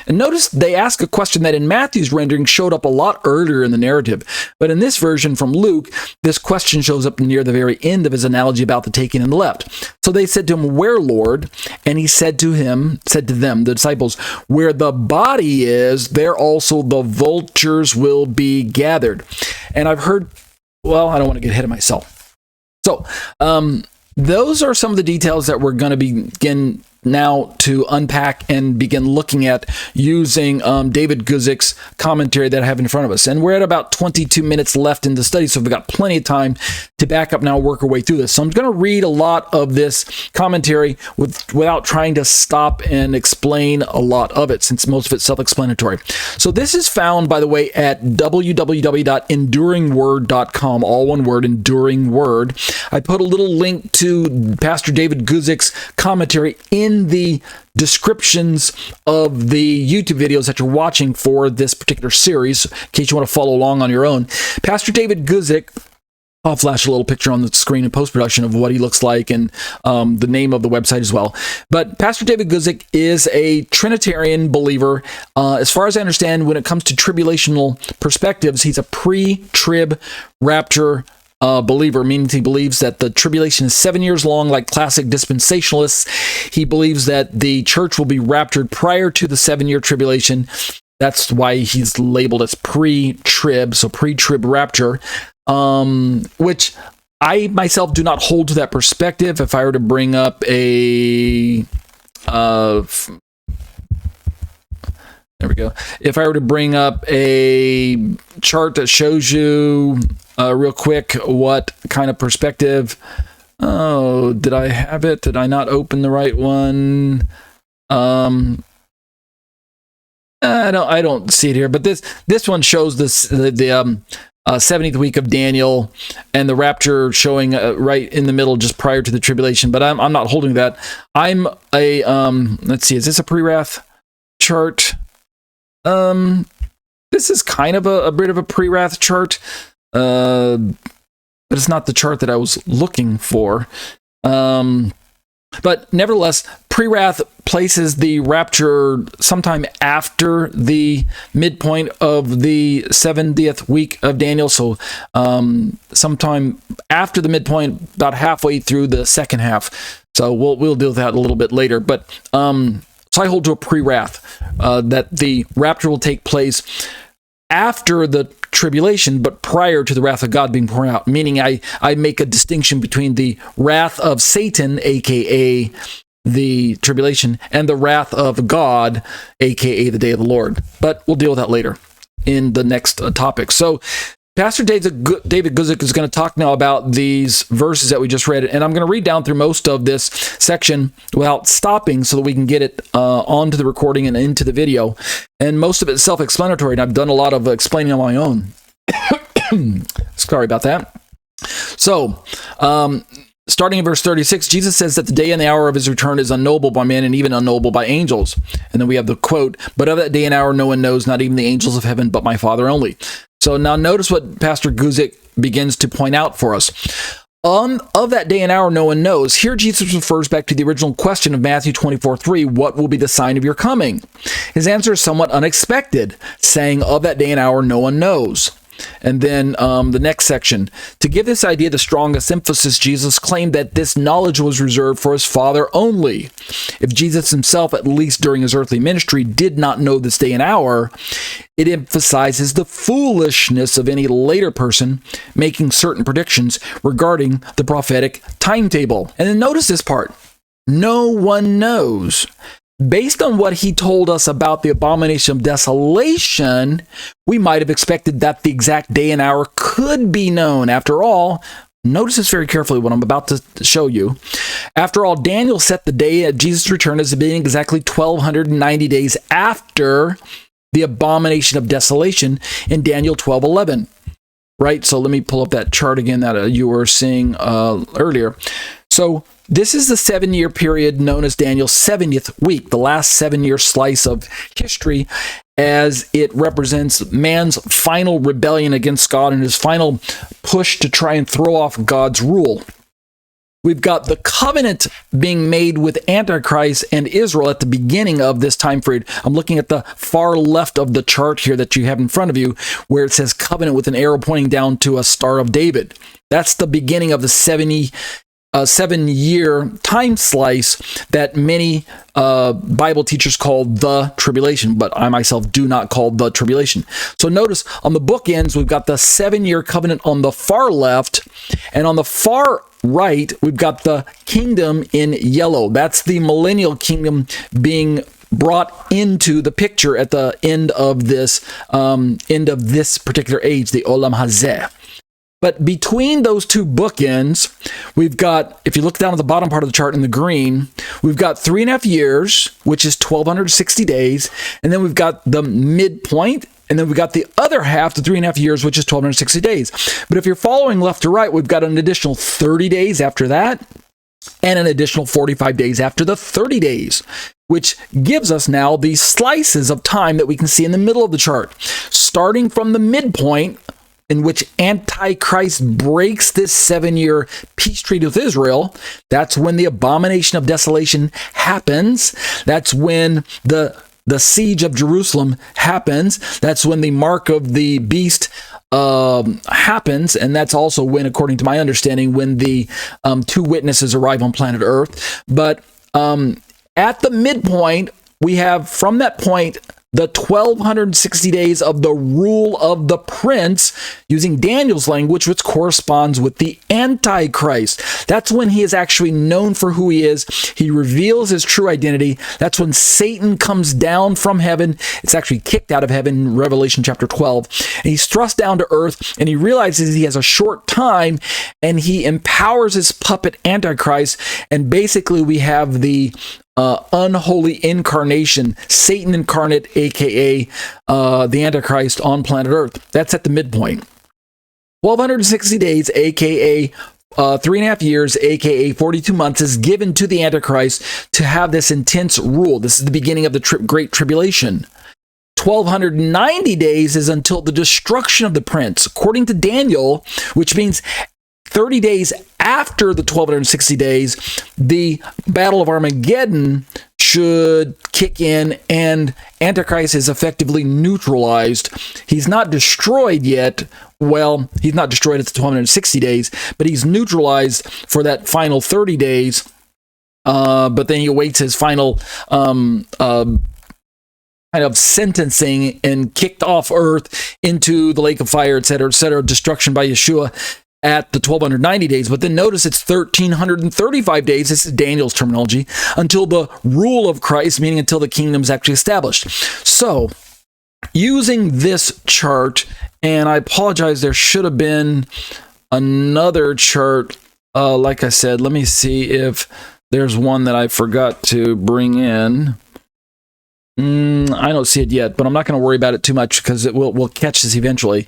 And notice they ask a question that in Matthew's rendering showed up a lot earlier in the narrative. But in this version from Luke, this question shows up near the very end of his analogy about the taking and the left. So they said to him, where, Lord? And he said to them, the disciples, where the body is, there also the vultures will be gathered. And I've heard, well, I don't want to get ahead of myself. So those are some of the details that we're going to begin now to unpack and begin looking at using David Guzik's commentary that I have in front of us. And we're at about 22 minutes left in the study, so we've got plenty of time to back up now and work our way through this. So I'm going to read a lot of this commentary without trying to stop and explain a lot of it, since most of it's self-explanatory. So this is found, by the way, at www.enduringword.com, all one word, Enduring Word. I put a little link to Pastor David Guzik's commentary in the descriptions of the YouTube videos that you're watching for this particular series, in case you want to follow along on your own. Pastor David Guzik, I'll flash a little picture on the screen in post-production of what he looks like and the name of the website as well. But Pastor David Guzik is a Trinitarian believer. As far as I understand, when it comes to tribulational perspectives, he's a pre-trib rapture believer, meaning he believes that the tribulation is 7 years long, like classic dispensationalists. He believes that the church will be raptured prior to the 7-year tribulation. That's why he's labeled as pre-trib, so pre-trib rapture, which I myself do not hold to that perspective. If I were to bring up a... there we go. If I were to bring up a chart that shows you real quick what kind of perspective. Oh, did I have it? Did I not open the right one? I don't see it here, but this one shows the 70th week of Daniel and the rapture showing right in the middle, just prior to the tribulation. But I'm not holding that. I'm a let's see, is this a pre-wrath chart? This is kind of a bit of a pre-wrath chart, but it's not the chart that I was looking for. But nevertheless, pre-wrath places the rapture sometime after the midpoint of the 70th week of Daniel. So sometime after the midpoint, about halfway through the second half. So we'll deal with that a little bit later. But so I hold to a pre-wrath, that the rapture will take place after the tribulation, but prior to the wrath of God being poured out. Meaning I make a distinction between the wrath of Satan, aka the tribulation, and the wrath of God, aka the day of the Lord. But we'll deal with that later in the next topic. So Pastor David Guzik is going to talk now about these verses that we just read, and I'm going to read down through most of this section without stopping so that we can get it onto the recording and into the video. And most of it is self-explanatory, and I've done a lot of explaining on my own. Sorry about that. So, starting in verse 36, Jesus says that the day and the hour of his return is unknowable by men and even unknowable by angels. And then we have the quote, but of that day and hour no one knows, not even the angels of heaven, but my Father only. So now notice what Pastor Guzik begins to point out for us. Of that day and hour no one knows. Here Jesus refers back to the original question of Matthew 24:3, what will be the sign of your coming? His answer is somewhat unexpected, saying of that day and hour no one knows. And then the next section. To give this idea the strongest emphasis, Jesus claimed that this knowledge was reserved for his Father only. If Jesus himself, at least during his earthly ministry, did not know this day and hour, it emphasizes the foolishness of any later person making certain predictions regarding the prophetic timetable. And then notice this part. No one knows. Based on what he told us about the abomination of desolation, we might have expected that the exact day and hour could be known. After all, notice this very carefully, what I'm about to show you. After all, Daniel set the day of Jesus' return as being exactly 1,290 days after the abomination of desolation in Daniel 12:11. Right? So let me pull up that chart again that you were seeing earlier. So this is the 7-year period known as Daniel's 70th week, the last 7-year slice of history, as it represents man's final rebellion against God and his final push to try and throw off God's rule. We've got the covenant being made with Antichrist and Israel at the beginning of this time period. I'm looking at the far left of the chart here that you have in front of you, where it says covenant with an arrow pointing down to a Star of David. That's the beginning of the 7-year time slice that many Bible teachers call the tribulation, but I myself do not call the tribulation. So notice on the bookends, we've got the 7-year covenant on the far left, and on the far right, we've got the kingdom in yellow. That's the millennial kingdom being brought into the picture at the end of this particular age, the Olam Hazeh. But between those two bookends, we've got, if you look down at the bottom part of the chart in the green, we've got 3.5 years, which is 1,260 days. And then we've got the midpoint. And then we've got the other half, the 3.5 years, which is 1,260 days. But if you're following left to right, we've got an additional 30 days after that and an additional 45 days after the 30 days, which gives us now these slices of time that we can see in the middle of the chart. Starting from the midpoint, in which Antichrist breaks this 7-year peace treaty with Israel, that's when the abomination of desolation happens. That's when the siege of Jerusalem happens. That's when the mark of the beast happens. And that's also when, according to my understanding, when the 2 witnesses arrive on planet Earth. But at the midpoint, we have from that point the 1,260 days of the rule of the prince, using Daniel's language, which corresponds with the Antichrist. That's when he is actually known for who he is. He reveals his true identity. That's when Satan comes down from heaven. It's actually kicked out of heaven in Revelation chapter 12. And he's thrust down to earth, and he realizes he has a short time, and he empowers his puppet Antichrist. And basically we have the unholy incarnation, Satan incarnate, aka the Antichrist on planet Earth. That's at the midpoint. 1,260 days, aka 3.5 years, aka 42 months, is given to the Antichrist to have this intense rule. This is the beginning of the Great Tribulation. 1,290 days is until the destruction of the prince, according to Daniel, which means 30 days after the 1,260 days, the Battle of Armageddon should kick in, and Antichrist is effectively neutralized. He's not destroyed yet. Well, he's not destroyed at the 1,260 days, but he's neutralized for that final 30 days. But then he awaits his final kind of sentencing and kicked off Earth into the lake of fire, etc., destruction by Yeshua at the 1,290 days. But then notice it's 1,335 days, this is Daniel's terminology, until the rule of Christ, meaning until the kingdom is actually established. So, using this chart, and I apologize, there should have been another chart. Like I said, let me see if there's one that I forgot to bring in. I don't see it yet, but I'm not going to worry about it too much because we'll catch this eventually.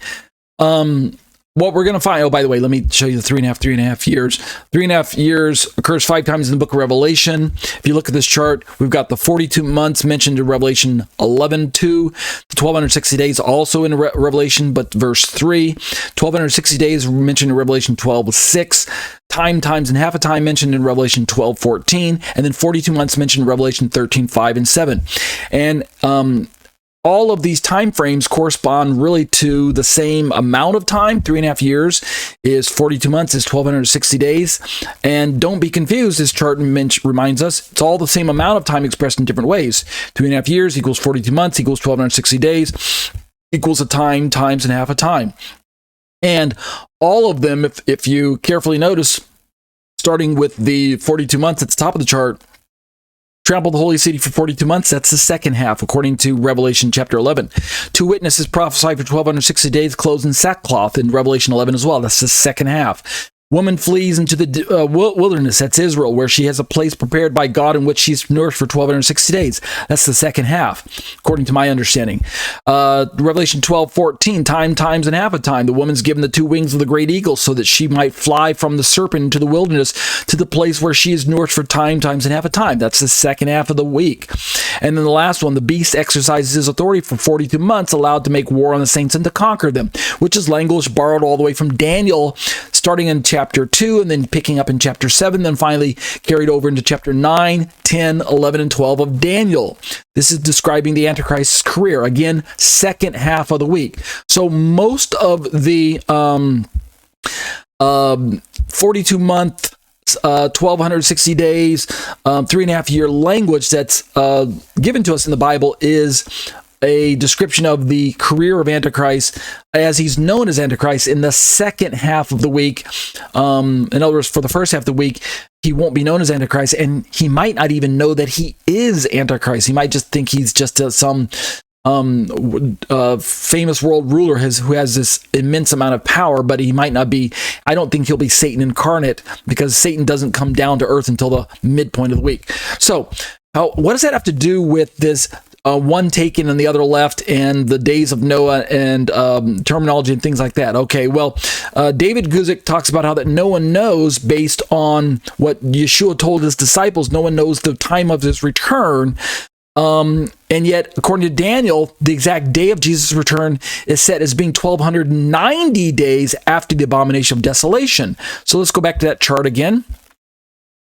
what we're going to find, oh, by the way, let me show you the 3.5 years. 3.5 years occurs 5 times in the book of Revelation. If you look at this chart, we've got the 42 months mentioned in Revelation 11:2, the 1,260 days also in Revelation, but verse 3. 1,260 days mentioned in Revelation 12:6. Time, times, and half a time mentioned in Revelation 12:14. And then 42 months mentioned in Revelation 13:5 and 7. And all of these time frames correspond really to the same amount of time. 3.5 years is 42 months, is 1,260 days. And don't be confused, this chart reminds us, it's all the same amount of time expressed in different ways. 3.5 years equals 42 months equals 1,260 days equals a time, times, and half a time. And all of them, if you carefully notice, starting with the 42 months at the top of the chart, trample the holy city for 42 months. That's the second half, according to Revelation chapter 11. 2 witnesses prophesied for 1,260 days, clothed in sackcloth in Revelation 11 as well. That's the second half. Woman flees into the wilderness. That's Israel, where she has a place prepared by God in which she's nourished for 1,260 days. That's the second half, according to my understanding. Revelation 12:14, time, times, and half a time. The woman's given the 2 wings of the great eagle so that she might fly from the serpent into the wilderness to the place where she is nourished for time, times, and half a time. That's the second half of the week. And then the last one, the beast exercises his authority for 42 months, allowed to make war on the saints and to conquer them, which is language borrowed all the way from Daniel, starting in chapter 2 and then picking up in chapter 7, then finally carried over into chapter 9, 10, 11, and 12 of Daniel. This is describing the Antichrist's career. Again, second half of the week. So most of the 42-month, 1,260 days, 3.5 year language that's given to us in the Bible is a description of the career of Antichrist as he's known as Antichrist in the second half of the week. In other words, for the first half of the week, he won't be known as Antichrist, and he might not even know that he is Antichrist. He might just think he's just some famous world ruler who has this immense amount of power, but he might not be. I don't think he'll be Satan incarnate, because Satan doesn't come down to earth until the midpoint of the week. So what does that have to do with this one taken and the other left, and the days of Noah, and terminology and things like that? Okay, well, David Guzik talks about how that no one knows, based on what Yeshua told his disciples, no one knows the time of his return. And yet, according to Daniel, the exact day of Jesus' return is set as being 1,290 days after the abomination of desolation. So let's go back to that chart again.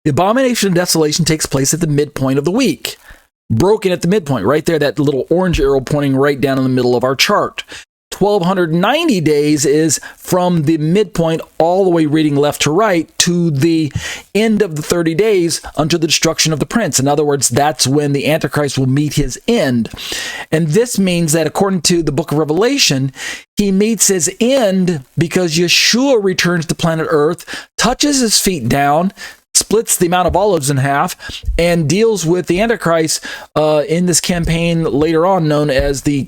The abomination of desolation takes place at the midpoint of the week. Broken at the midpoint, right there, that little orange arrow pointing right down in the middle of our chart. 1,290 days is from the midpoint all the way reading left to right to the end of the 30 days unto the destruction of the prince. In other words, that's when the Antichrist will meet his end. And this means that according to the book of Revelation, he meets his end because Yeshua returns to planet Earth, touches his feet down, splits the Mount of Olives in half, and deals with the Antichrist in this campaign later on, known as the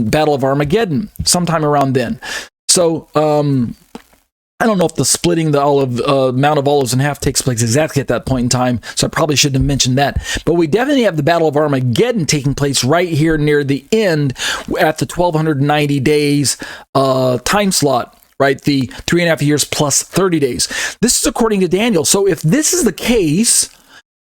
Battle of Armageddon, sometime around then. So I don't know if the splitting the Mount of Olives in half takes place exactly at that point in time, so I probably shouldn't have mentioned that. But we definitely have the Battle of Armageddon taking place right here near the end at the 1,290 days time slot. Right, the 3.5 years plus 30 days. This is according to Daniel. So if this is the case,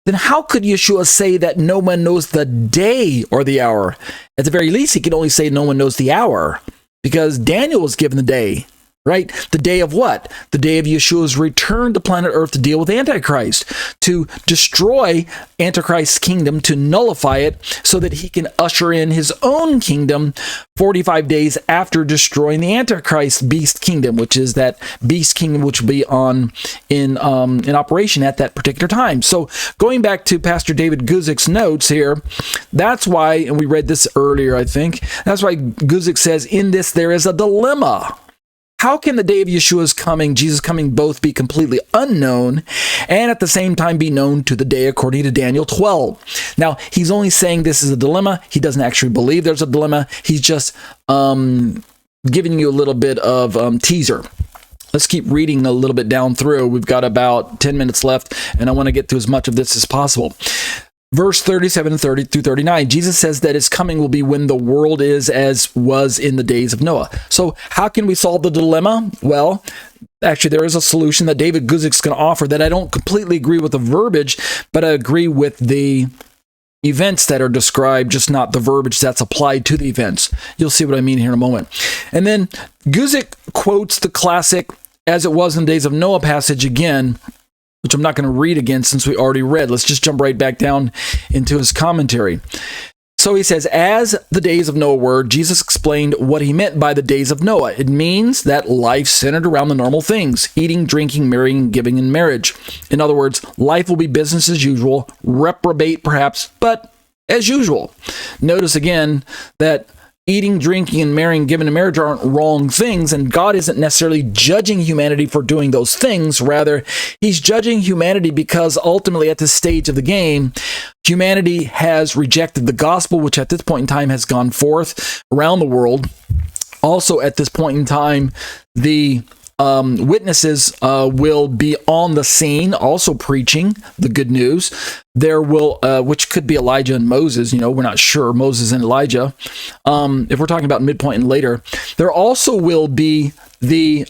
then how could Yeshua say that no one knows the day or the hour? At the very least, he can only say no one knows the hour, because Daniel was given the day, right? The day of what? The day of Yeshua's return to planet Earth to deal with Antichrist, to destroy Antichrist's kingdom, to nullify it, so that he can usher in his own kingdom 45 days after destroying the Antichrist beast kingdom, which is that beast kingdom which will be in operation at that particular time. So going back to Pastor David Guzik's notes here, that's why, and we read this earlier, I think, that's why Guzik says, in this there is a dilemma. How can the day of Yeshua's coming, Jesus' coming, both be completely unknown and at the same time be known to the day, according to Daniel 12? Now, he's only saying this is a dilemma. He doesn't actually believe there's a dilemma. He's just giving you a little bit of teaser. Let's keep reading a little bit down through. We've got about 10 minutes left, and I want to get to as much of this as possible. verse 37 and 30 through 39, Jesus says that his coming will be when the world is as was in the days of Noah. So how can we solve the dilemma? Well, actually, there is a solution that David Guzik's going to offer that I don't completely agree with the verbiage, but I agree with the events that are described, just not the verbiage that's applied to the events. You'll see what I mean here in a moment. And then Guzik quotes the classic "as it was in the days of Noah" passage again, which I'm not going to read again since we already read. Let's just jump right back down into his commentary. So he says, as the days of Noah were, Jesus explained what he meant by the days of Noah. It means that life centered around the normal things: eating, drinking, marrying, giving, and marriage. In other words, life will be business as usual, reprobate perhaps, but as usual. Notice again that eating, drinking, and marrying, giving, and marriage aren't wrong things, and God isn't necessarily judging humanity for doing those things. Rather, he's judging humanity because ultimately at this stage of the game, humanity has rejected the gospel, which at this point in time has gone forth around the world. Also at this point in time, the witnesses will be on the scene, also preaching the good news. There will, which could be Elijah and Moses. We're not sure. Moses and Elijah. If we're talking about midpoint and later, there also will be the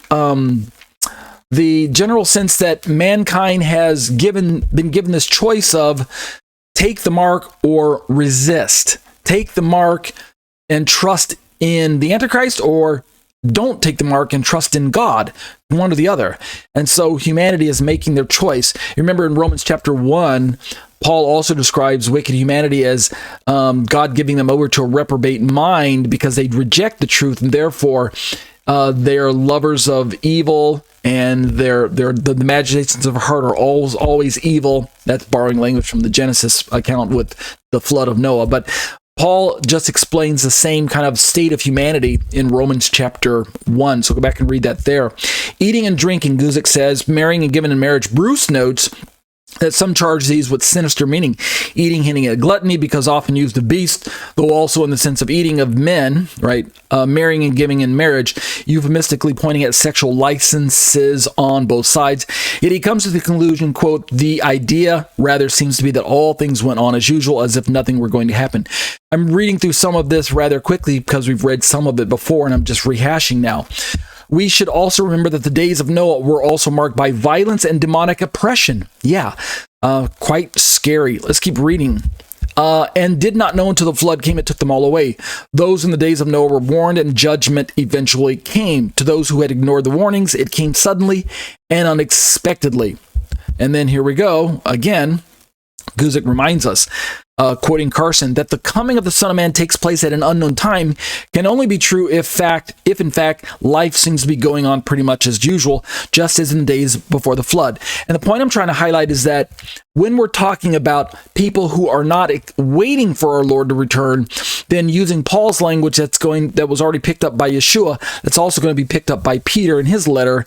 general sense that mankind has been given this choice of take the mark or resist. Take the mark and trust in the Antichrist, or don't take the mark and trust in God, one or the other. And so humanity is making their choice. You remember in Romans chapter 1, Paul also describes wicked humanity as God giving them over to a reprobate mind because they reject the truth, and therefore they're lovers of evil, and the imaginations of heart are always evil. That's borrowing language from the Genesis account with the flood of Noah. But Paul just explains the same kind of state of humanity in Romans chapter 1. So go back and read that there. Eating and drinking, Guzik says, marrying and giving in marriage. Bruce notes that some charge these with sinister meaning. Eating hinting at gluttony because often used of beast, though also in the sense of eating of men, right? Marrying and giving in marriage, euphemistically pointing at sexual licenses on both sides. Yet he comes to the conclusion, quote, the idea rather seems to be that all things went on as usual, as if nothing were going to happen. I'm reading through some of this rather quickly because we've read some of it before, and I'm just rehashing now. We should also remember that the days of Noah were also marked by violence and demonic oppression. Yeah, quite scary. Let's keep reading. And did not know until the flood came, it took them all away. Those in the days of Noah were warned, and judgment eventually came. To those who had ignored the warnings, it came suddenly and unexpectedly. And then here we go. Again, Guzik reminds us, quoting Carson, that the coming of the Son of Man takes place at an unknown time can only be true if in fact life seems to be going on pretty much as usual, just as in the days before the flood. And the point I'm trying to highlight is that when we're talking about people who are not waiting for our Lord to return, then using Paul's language that was already picked up by Yeshua, that's also going to be picked up by Peter in his letter.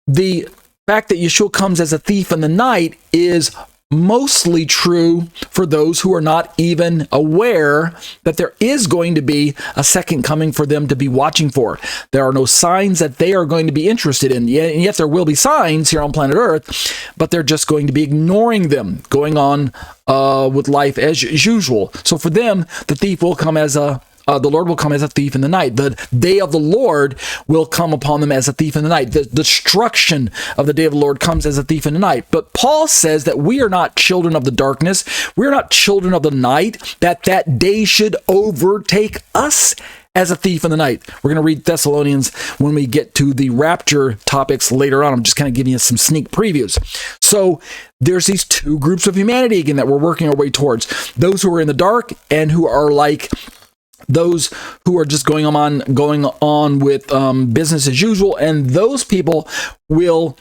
The fact that Yeshua comes as a thief in the night is mostly true for those who are not even aware that there is going to be a second coming for them to be watching for. There are no signs that they are going to be interested in. And yet there will be signs here on planet Earth, but they're just going to be ignoring them, going on with life as usual. So for them, the thief will come as the Lord will come as a thief in the night. The day of the Lord will come upon them as a thief in the night. The destruction of the day of the Lord comes as a thief in the night. But Paul says that we are not children of the darkness. We're not children of the night, that day should overtake us as a thief in the night. We're going to read Thessalonians when we get to the rapture topics later on. I'm just kind of giving you some sneak previews. So there's these two groups of humanity again that we're working our way towards. Those who are in the dark and who are like those who are just going on with business as usual, and those people will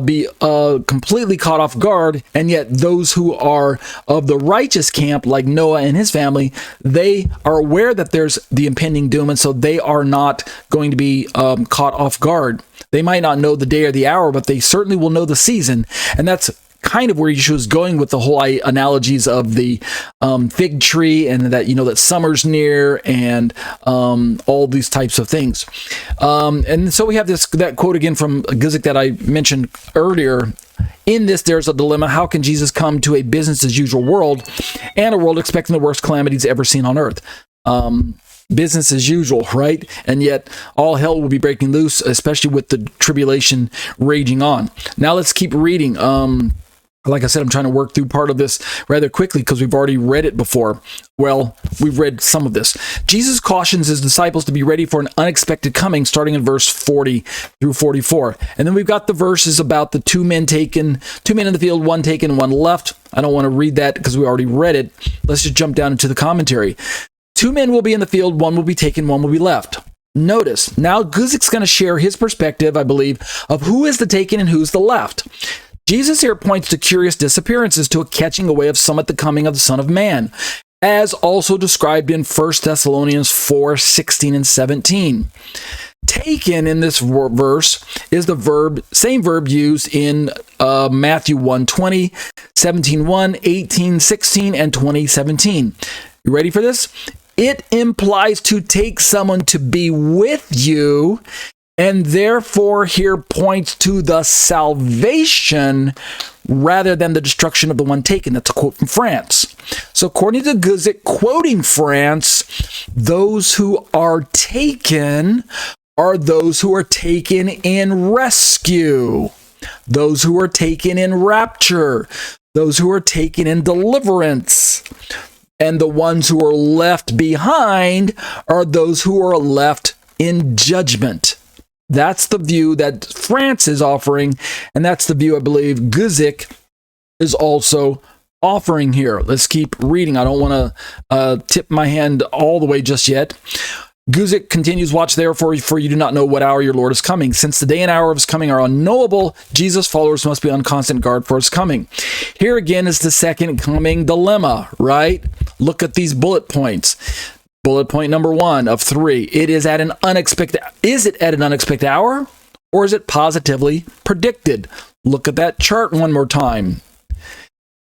be completely caught off guard. And yet those who are of the righteous camp, like Noah and his family, they are aware that there's the impending doom, and so they are not going to be caught off guard. They might not know the day or the hour, but they certainly will know the season. And that's kind of where Yeshua's going with the whole analogies of the fig tree, and that, that summer's near, and all these types of things. And so we have that quote again from Guzik that I mentioned earlier. In this, there's a dilemma. How can Jesus come to a business-as-usual world, and a world expecting the worst calamities ever seen on earth? Business as usual, right? And yet all hell will be breaking loose, especially with the tribulation raging on. Now let's keep reading. Like I said, I'm trying to work through part of this rather quickly because we've already read it before. Well, we've read some of this. Jesus cautions his disciples to be ready for an unexpected coming, starting in verse 40 through 44. And then we've got the verses about the two men in the field, one taken, one left. I don't want to read that because we already read it. Let's just jump down into the commentary. 2 men will be in the field, one will be taken, one will be left. Notice, now Guzik's going to share his perspective, I believe, of who is the taken and who's the left. Jesus here points to curious disappearances, to a catching away of some at the coming of the Son of Man, as also described in 1 Thessalonians 4:16 and 17. Taken in this verse is the same verb used in Matthew 1:20, 17:1, 18:16, and 20:17. You ready for this? It implies to take someone to be with you, and therefore here points to the salvation rather than the destruction of the one taken. That's a quote from France. So according to Guzik, quoting France, those who are taken are those who are taken in rescue, those who are taken in rapture, those who are taken in deliverance. And the ones who are left behind are those who are left in judgment. That's the view that France is offering, and that's the view I believe Guzik is also offering here. Let's keep reading. I don't want to tip my hand all the way just yet. Guzik continues, watch therefore, for you do not know what hour your Lord is coming. Since the day and hour of his coming are unknowable, Jesus' followers must be on constant guard for his coming. Here again is the second coming dilemma, right? Look at these bullet points. Bullet point number 1 of 3. Is it at an unexpected hour, or is it positively predicted? Look at that chart one more time.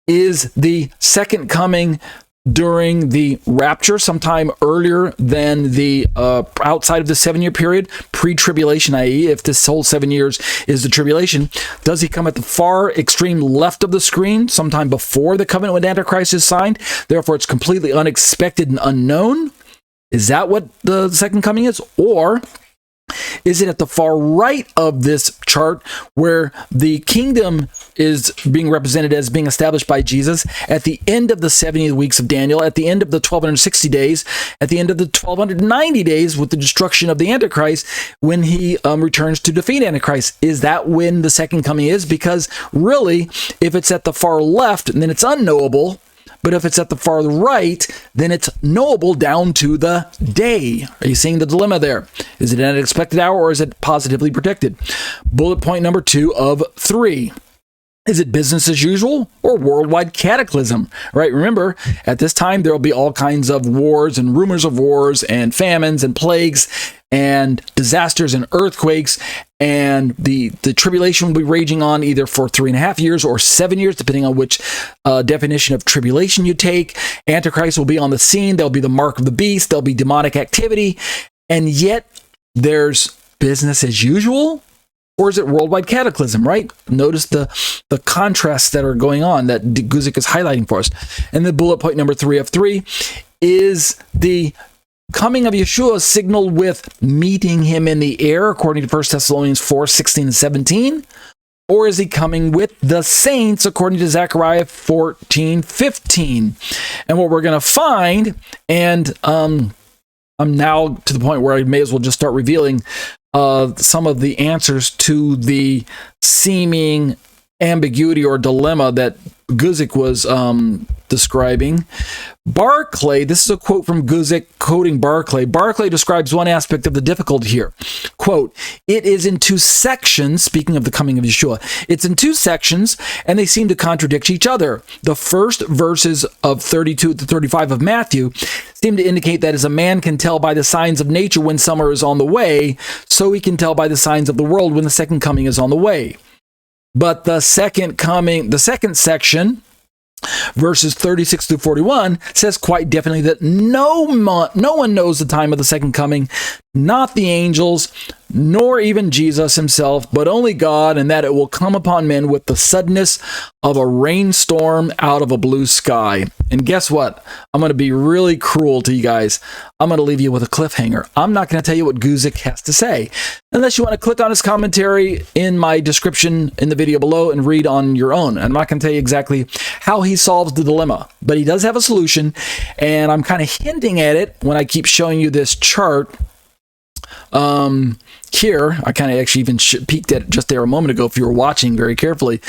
Is the second coming during the rapture, sometime earlier than the outside of the 7-year period, pre-tribulation, i.e., if this whole 7 years is the tribulation? Does he come at the far extreme left of the screen, sometime before the covenant with Antichrist is signed? Therefore, it's completely unexpected and unknown. Is that what the second coming is? Or is it at the far right of this chart, where the kingdom is being represented as being established by Jesus at the end of the 70 weeks of Daniel, at the end of the 1260 days, at the end of the 1290 days with the destruction of the Antichrist, when he returns to defeat Antichrist? Is that when the second coming is? Because really, if it's at the far left, then it's unknowable. But if it's at the far right, then it's knowable down to the day. Are you seeing the dilemma there? Is it an unexpected hour, or is it positively predicted? Bullet point number 2 of 3. Is it business as usual or worldwide cataclysm? Right? Remember, at this time, there will be all kinds of wars and rumors of wars and famines and plagues and disasters and earthquakes, and the tribulation will be raging on either for 3.5 years or 7 years, depending on which definition of tribulation you take. Antichrist will be on the scene. There'll be the mark of the beast. There'll be demonic activity. And yet, there's business as usual. Or is it worldwide cataclysm, right? Notice the contrasts that are going on that Guzik is highlighting for us. And then bullet point number 3 of 3 is the coming of Yeshua signaled with meeting him in the air, according to 1 Thessalonians 4:16 and 17? Or is he coming with the saints, according to Zechariah 14:15? And what we're going to find, and I'm now to the point where I may as well just start revealing some of the answers to the seeming ambiguity or dilemma that Guzik was describing. Barclay, this is a quote from Guzik quoting Barclay. Barclay describes one aspect of the difficulty here. Quote, it is in 2 sections, speaking of the coming of Yeshua, it's in 2 sections, and they seem to contradict each other. The first verses of 32 to 35 of Matthew seem to indicate that as a man can tell by the signs of nature when summer is on the way, so he can tell by the signs of the world when the second coming is on the way. But the second section, verses 36 through 41, says quite definitely that no one knows the time of the second coming, not the angels, nor even Jesus himself, but only God, and that it will come upon men with the suddenness of a rainstorm out of a blue sky. And guess what? I'm going to be really cruel to you guys. I'm going to leave you with a cliffhanger. I'm not going to tell you what Guzik has to say, unless you want to click on his commentary in my description in the video below and read on your own. I'm not going to tell you exactly how he solves the dilemma, but he does have a solution, and I'm kind of hinting at it when I keep showing you this chart. Here, I kind of actually even peeked at it just there a moment ago if you were watching very carefully.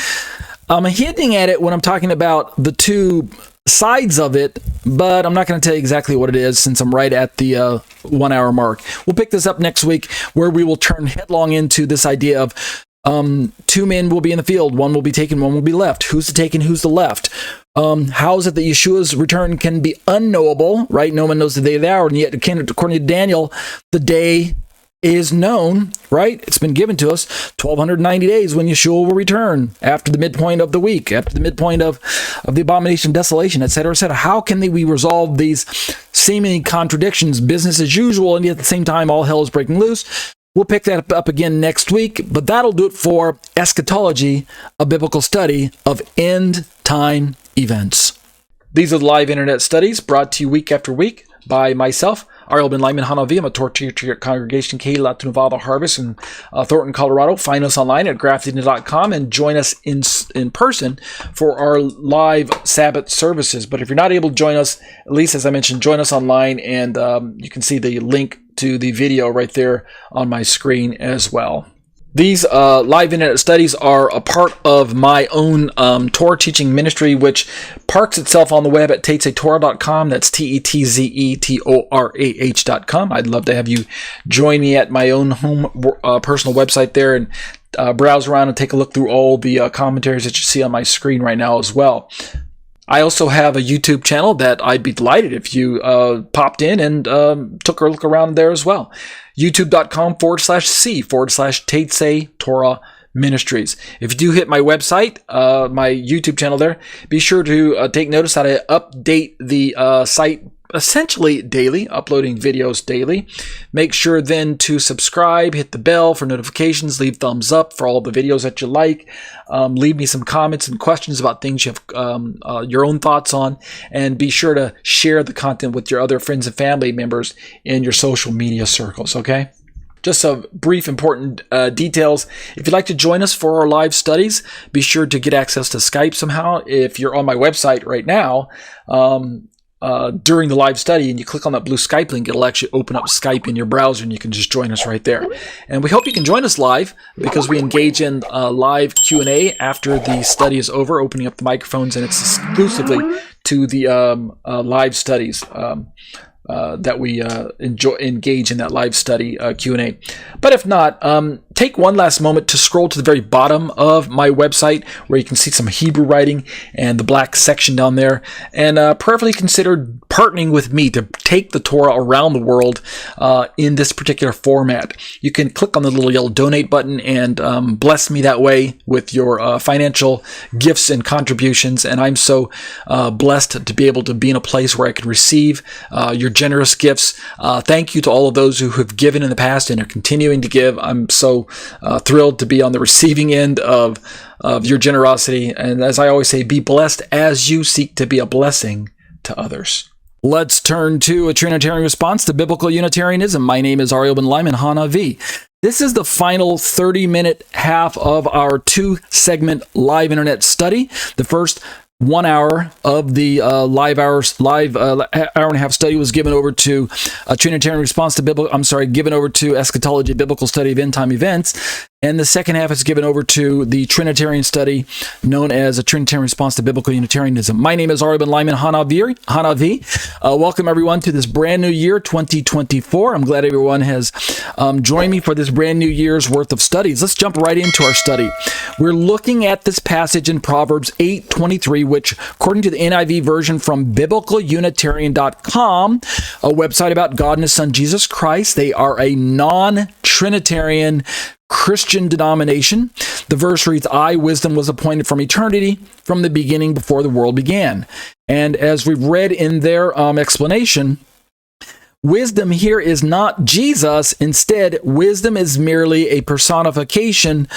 I'm hinting at it when I'm talking about the two sides of it, but I'm not going to tell you exactly what it is since I'm right at the 1 hour mark. We'll pick this up next week where we will turn headlong into this idea of two men will be in the field, one will be taken, one will be left. Who's the taken, who's the left? How is it that Yeshua's return can be unknowable, right? No one knows the day of the hour, and yet according to Daniel, the day is known, right? It's been given to us 1,290 days when Yeshua will return after the midpoint of the week, after the midpoint of the abomination of desolation, etc., etc. How can we resolve these seeming contradictions, business as usual, and yet at the same time all hell is breaking loose? We'll pick that up again next week, but that'll do it for Eschatology, a biblical study of end time events. These are the live internet studies brought to you week after week by myself, Ariel ben-Lyman, HaNaviy. I'm a Torah Teacher at Congregation Keilat Nevada Harvest in Thornton, Colorado. Find us online at grafted.com and join us in person for our live Sabbath services. But if you're not able to join us, at least as I mentioned, join us online, and you can see the link to the video right there on my screen as well. These live internet studies are a part of my own Torah teaching ministry, which parks itself on the web at tetzetorah.com. That's tetzetorah.com. I'd love to have you join me at my own home personal website there and browse around and take a look through all the commentaries that you see on my screen right now as well. I also have a YouTube channel that I'd be delighted if you popped in and took a look around there as well. YouTube.com/C/Tetze Torah Ministries. If you do hit my website, my YouTube channel there, be sure to take notice that I update the site essentially daily, uploading videos daily. Make sure then to subscribe, hit the bell for notifications, leave thumbs up for all the videos that you like. Leave me some comments and questions about things you have your own thoughts on, and be sure to share the content with your other friends and family members in your social media circles, okay? Just some brief important details. If you'd like to join us for our live studies, be sure to get access to Skype somehow. If you're on my website right now, during the live study and you click on that blue Skype link, it'll actually open up Skype in your browser and you can just join us right there. And we hope you can join us live because we engage in live Q&A after the study is over, opening up the microphones, and it's exclusively to the live studies that we engage in that live study Q&A. But if not, take one last moment to scroll to the very bottom of my website where you can see some Hebrew writing and the black section down there, and prayerfully consider partnering with me to take the Torah around the world in this particular format. You can click on the little yellow donate button and bless me that way with your financial gifts and contributions, and I'm so blessed to be able to be in a place where I can receive your generous gifts. Thank you to all of those who have given in the past and are continuing to give. I'm so thrilled to be on the receiving end of your generosity. And as I always say, be blessed as you seek to be a blessing to others. Let's turn to a Trinitarian response to biblical Unitarianism. My name is Ariel ben-Lyman, HaNaviy. This is the final 30-minute half of our 2-segment live internet study. The first 1 hour of the live hour and a half study was given over to a Trinitarian response to given over to Eschatology, biblical study of end time events. And the second half is given over to the Trinitarian study known as a Trinitarian response to biblical Unitarianism. My name is Ariel ben-Lyman, HaNaviy. Welcome everyone to this brand new year, 2024. I'm glad everyone has joined me for this brand new year's worth of studies. Let's jump right into our study. We're looking at this passage in Proverbs 8:23, which, according to the NIV version from biblicalunitarian.com, a website about God and His Son Jesus Christ, they are a non-Trinitarian Christian denomination. The verse reads, I, wisdom, was appointed from eternity, from the beginning, before the world began. And as we've read in their explanation, wisdom here is not Jesus. Instead, wisdom is merely a personification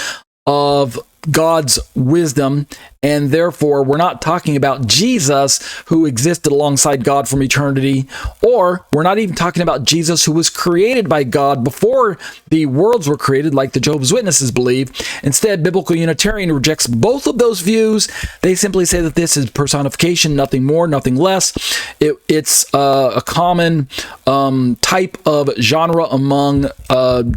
of God's wisdom, and therefore we're not talking about Jesus, who existed alongside God from eternity, or we're not even talking about Jesus, who was created by God before the worlds were created, like the Jehovah's Witnesses believe. Instead, Biblical Unitarian rejects both of those views. They simply say that this is personification, nothing more, nothing less. It's a common type of genre among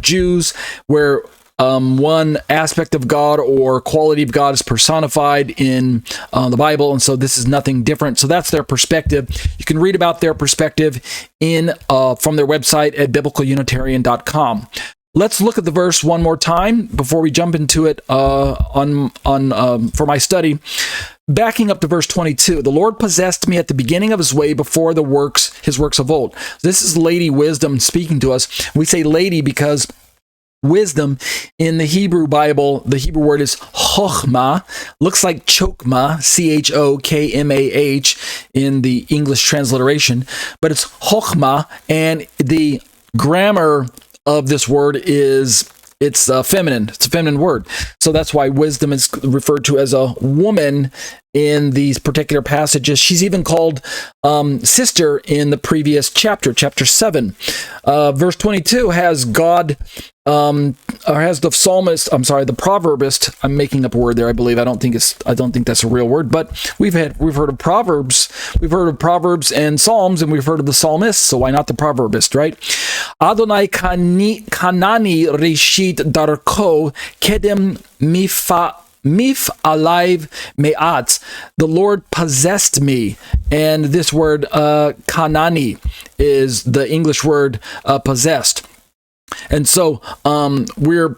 Jews, where one aspect of God or quality of God is personified in the Bible, and so this is nothing different. So that's their perspective. You can read about their perspective from their website at biblicalunitarian.com. Let's look at the verse one more time before we jump into it for my study. Backing up to verse 22, the Lord possessed me at the beginning of his way before his works of old. This is Lady Wisdom speaking to us. We say lady because wisdom in the Hebrew Bible, the Hebrew word is chokhmah, looks like chokmah, chokmah in the English transliteration, but it's chokhmah, and the grammar of this word is it's feminine. It's a feminine word. So that's why wisdom is referred to as a woman in these particular passages. She's even called sister in the previous chapter 7. Verse 22 has God, or has the psalmist, the proverbist. I'm making up a word there, I believe. I don't think that's a real word, but we've heard of Proverbs. We've heard of Proverbs and Psalms, and we've heard of the psalmist, so why not the proverbist, right? Adonai kanani reshit darko kedem mif alive me'at. The Lord possessed me. And this word kanani is the English word possessed. And so we're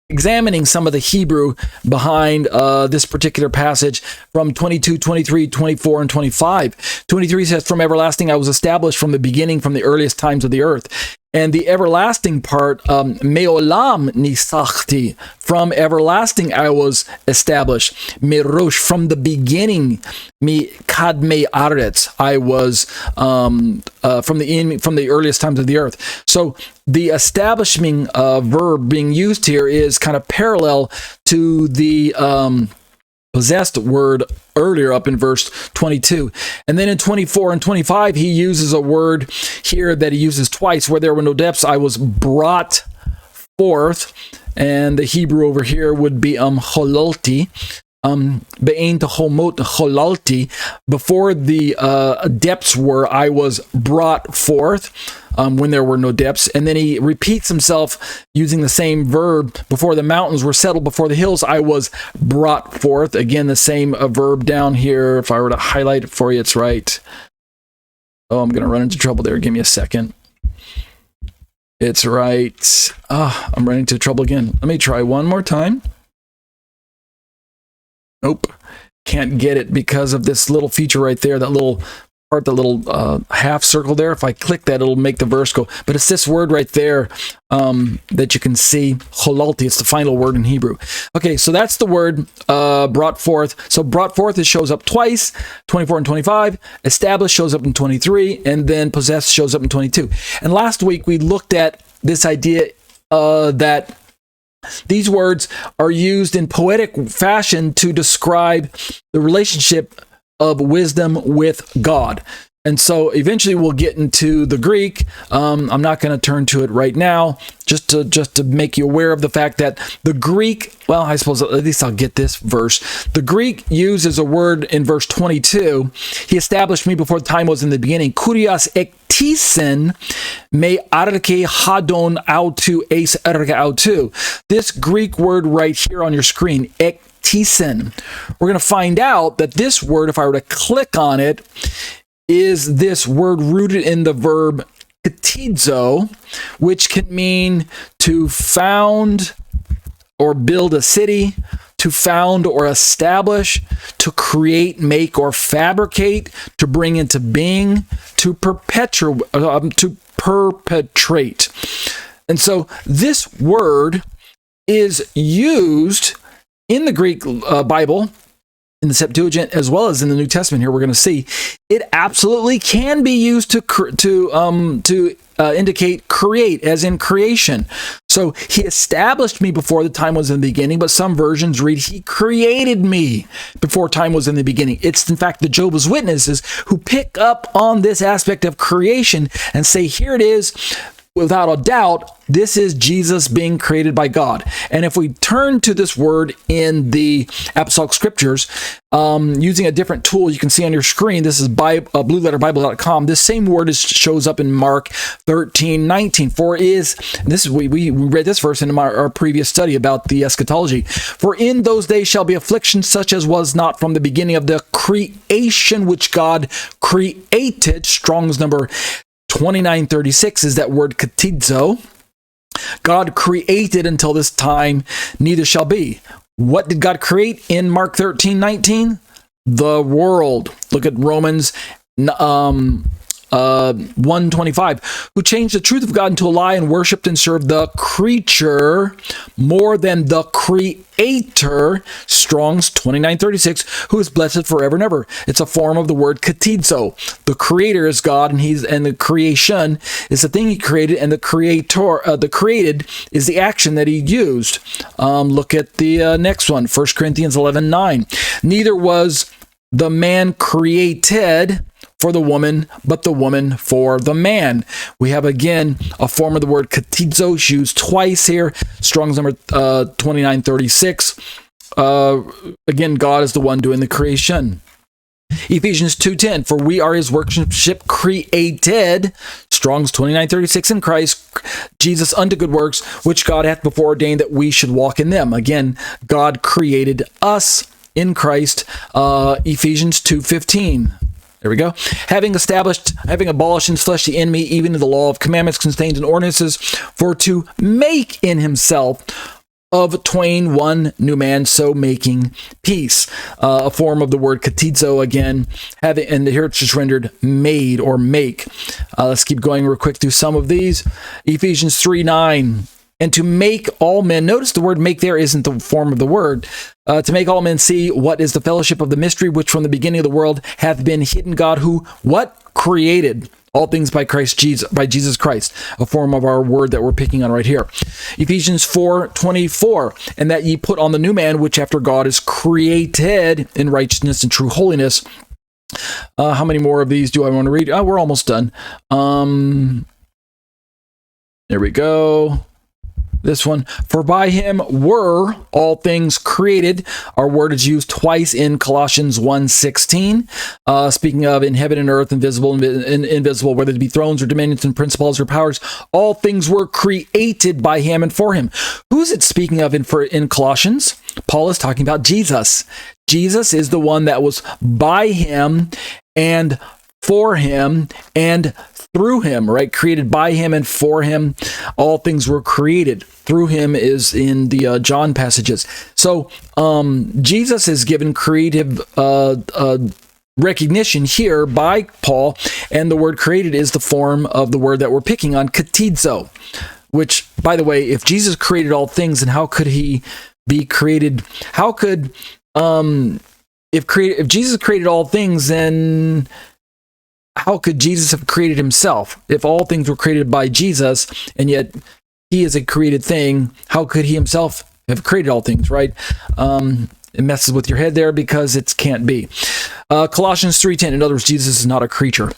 examining some of the Hebrew behind this particular passage from 22, 23, 24, and 25. 23 says, from everlasting I was established from the beginning, from the earliest times of the earth. And the everlasting part, me'olam nisachti, from everlasting I was established. Merosh, from the beginning, mi kadmei aretz, I was from the earliest times of the earth. So the establishing verb being used here is kind of parallel to the possessed word earlier up in verse 22. And then in 24 and 25, he uses a word here that he uses twice, where there were no depths, I was brought forth. And the Hebrew over here would be cholalti. Be'ein tehomot cholalti. Before the depths were, I was brought forth. When there were no depths. And then he repeats himself using the same verb. Before the mountains were settled, before the hills, I was brought forth. Again, the same verb down here. If I were to highlight it for you, it's right. Oh, I'm going to run into trouble there. Give me a second. It's right. I'm running into trouble again. Let me try one more time. Nope. Can't get it because of this little feature right there, that little part, the little half circle there. If I click that, it'll make the verse go. But it's this word right there that you can see, cholalti. It's the final word in Hebrew. Okay, so that's the word brought forth. So brought forth, it shows up twice, 24 and 25. Established shows up in 23, and then possessed shows up in 22. And last week we looked at this idea that these words are used in poetic fashion to describe the relationship of wisdom with God. And so eventually we'll get into the Greek. I'm not going to turn to it right now, just to make you aware of the fact that the Greek, well, I suppose at least I'll get this verse. The Greek uses a word in verse 22. He established me before the time was in the beginning. Kurios ektisen me arke hadon autu eis erge autu. This Greek word right here on your screen, ektisen. We're going to find out that this word, if I were to click on it, is this word rooted in the verb ketizo, which can mean to found or build a city, to found or establish, to create, make, or fabricate, to bring into being, to perpetrate. And so this word is used in the Greek Bible, in the Septuagint, as well as in the New Testament. Here we're going to see it absolutely can be used to indicate create, as in creation. So he established me before the time was in the beginning, but some versions read he created me before time was in the beginning. It's in fact the Jehovah's Witnesses who pick up on this aspect of creation and say, here it is. Without a doubt, this is Jesus being created by God. And if we turn to this word in the Apostolic Scriptures, using a different tool you can see on your screen, this is blueletterbible.com. This same word shows up in Mark 13:19. We read this verse in our previous study about the eschatology. For in those days shall be affliction such as was not from the beginning of the creation which God created. Strong's number 2936 is that word katizo. God created until this time, neither shall be. What did God create in Mark 13:19? The world. Look at Romans 1:25, who changed the truth of God into a lie and worshipped and served the creature more than the creator. Strong's 2936, who is blessed forever and ever. It's a form of the word katizo. The creator is God, and the creation is the thing he created, and the created is the action that he used. Look at the next one, 1 Corinthians 11:9. Neither was the man created for the woman, but the woman for the man. We have again a form of the word katizo used twice here. Strong's number 2936. Again, God is the one doing the creation. Ephesians 2:10, for we are his workmanship created. Strong's 2936, in Christ Jesus unto good works, which God hath before ordained that we should walk in them. Again, God created us in Christ. Ephesians 2:15. There we go. Having abolished in his flesh the enemy, even in the law of commandments contained in ordinances, for to make in himself of twain one new man, so making peace. A form of the word katizo again, and here it's just rendered made or make. Let's keep going real quick through some of these. Ephesians 3:9. And to make all men, notice the word make there isn't the form of the word, to make all men see what is the fellowship of the mystery, which from the beginning of the world hath been hidden God, who, what? Created all things by Jesus Christ, a form of our word that we're picking on right here. Ephesians 4:24, and that ye put on the new man, which after God is created in righteousness and true holiness. How many more of these do I want to read? We're almost done. There we go. This one, for by him were all things created. Our word is used twice in Colossians 1:16, speaking of in heaven and earth, invisible and invisible, whether it be thrones or dominions and principalities or powers, all things were created by him and for him. Who's it speaking of in Colossians? Paul is talking about Jesus. Jesus is the one that was by him and for him and through him, right? Created by him and for him. All things were created. Through him is in the John passages. So Jesus is given creative recognition here by Paul, and the word created is the form of the word that we're picking on, katizo, which, by the way, if Jesus created all things, then how could he be created? How could, if Jesus created all things, then how could Jesus have created himself? If all things were created by Jesus, and yet he is a created thing, how could he himself have created all things, right? It messes with your head there because it can't be. Colossians 3:10, in other words, Jesus is not a creature.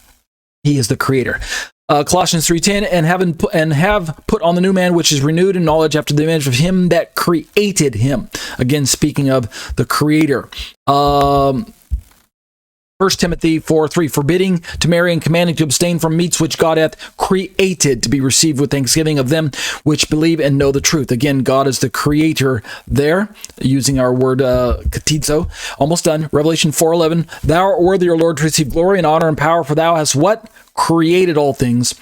He is the creator. Colossians 3:10, and have put on the new man, which is renewed in knowledge after the image of him that created him. Again, speaking of the creator. 1 Timothy 4:3, forbidding to marry and commanding to abstain from meats which God hath created to be received with thanksgiving of them which believe and know the truth. Again, God is the creator there, using our word katizo. Almost done. Revelation 4:11, thou art worthy, O Lord, to receive glory and honor and power, for thou hast what? Created all things,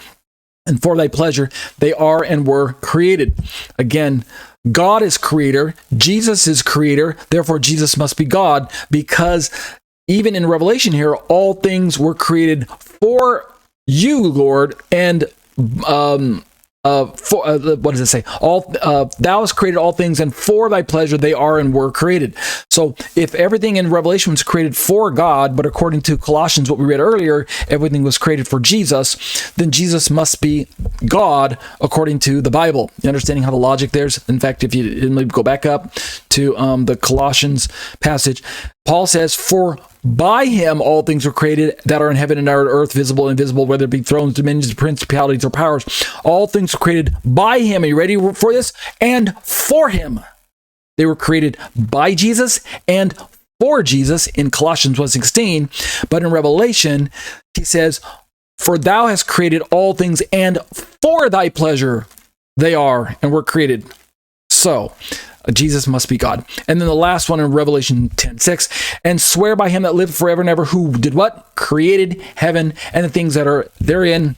and for thy pleasure they are and were created. Again, God is creator, Jesus is creator, therefore Jesus must be God, because even in Revelation here, all things were created for you, Lord, and what does it say? Thou hast created all things, and for thy pleasure they are and were created. So if everything in Revelation was created for God, but according to Colossians, what we read earlier, everything was created for Jesus, then Jesus must be God according to the Bible. You understanding how the logic there's? In fact, if you go back up to the Colossians passage, Paul says, "For by him all things were created that are in heaven and are on earth, visible and invisible, whether it be thrones, dominions, principalities, or powers. All things were created by him." Are you ready for this? And for him. They were created by Jesus and for Jesus in Colossians 1:16. But in Revelation, he says, "For thou hast created all things, and for thy pleasure they are and were created." So, Jesus must be God. And then the last one in Revelation 10:6, "And swear by him that liveth forever and ever, who did what? Created heaven and the things that are therein,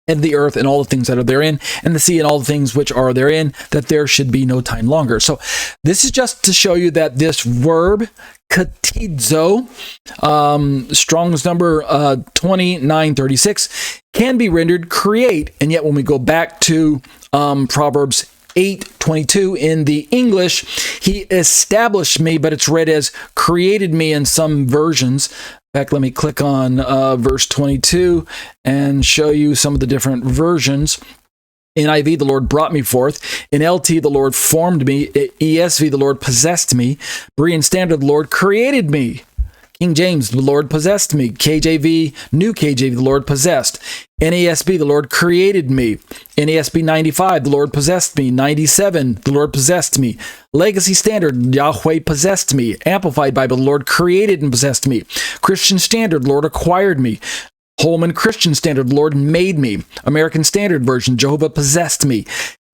and the earth and all the things that are therein, and the sea and all the things which are therein, that there should be no time longer." So this is just to show you that this verb, katizo, Strong's number 2936, can be rendered create. And yet when we go back to Proverbs 8:22 in the English, "He established me," but it's read as "created me" in some versions. In fact, let me click on verse 22 and show you some of the different versions. NIV, "The Lord brought me forth." In LT, "The Lord formed me." ESV, "The Lord possessed me." Berean Standard, "The Lord created me." King James, "The Lord possessed me." KJV, New KJV, "The Lord possessed." NASB, "The Lord created me." NASB 95, "The Lord possessed me." 97, "The Lord possessed me." Legacy Standard, "Yahweh possessed me." Amplified Bible, "The Lord created and possessed me." Christian Standard, "The Lord acquired me." Holman Christian Standard, "The Lord made me." American Standard Version, "Jehovah possessed me."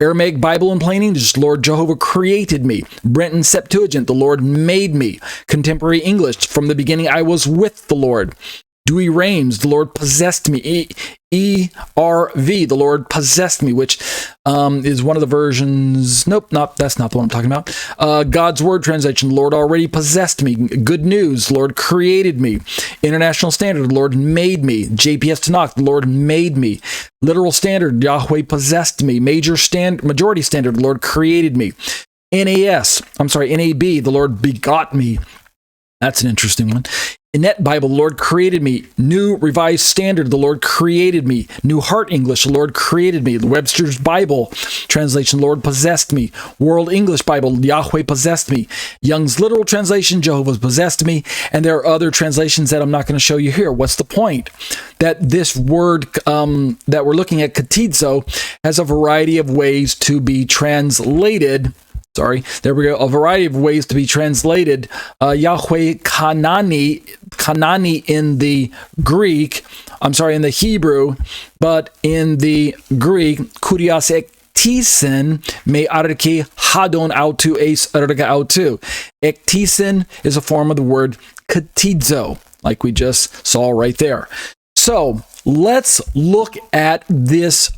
Aramaic Bible in plain English, "Lord Jehovah created me." Brenton Septuagint, "The Lord made me." Contemporary English, "From the beginning I was with the Lord." Dewey Rames, "The Lord possessed me." ERV, "The Lord possessed me," which is one of the versions. Nope, that's not the one I'm talking about. God's Word Translation, "The Lord already possessed me." Good News, "The Lord created me." International Standard, "The Lord made me." JPS Tanakh, "The Lord made me." Literal Standard, "Yahweh possessed me." Majority Standard, "The Lord created me." NAB, "The Lord begot me." That's an interesting one. Net Bible, "The Lord created me." New Revised Standard, "The Lord created me." New Heart English, "The Lord created me." Webster's Bible Translation, "The Lord possessed me." World English Bible, "Yahweh possessed me." Young's Literal Translation, "Jehovah possessed me." And there are other translations that I'm not going to show you here. What's the point? That this word that we're looking at, katizo, has a variety of ways to be translated. There we go. A variety of ways to be translated. Yahweh Kanani in the Greek, in the Hebrew, but in the Greek, Kurias ektisen me arke hadon autu es arga autu. Ektisen is a form of the word katizo, like we just saw right there. So let's look at this.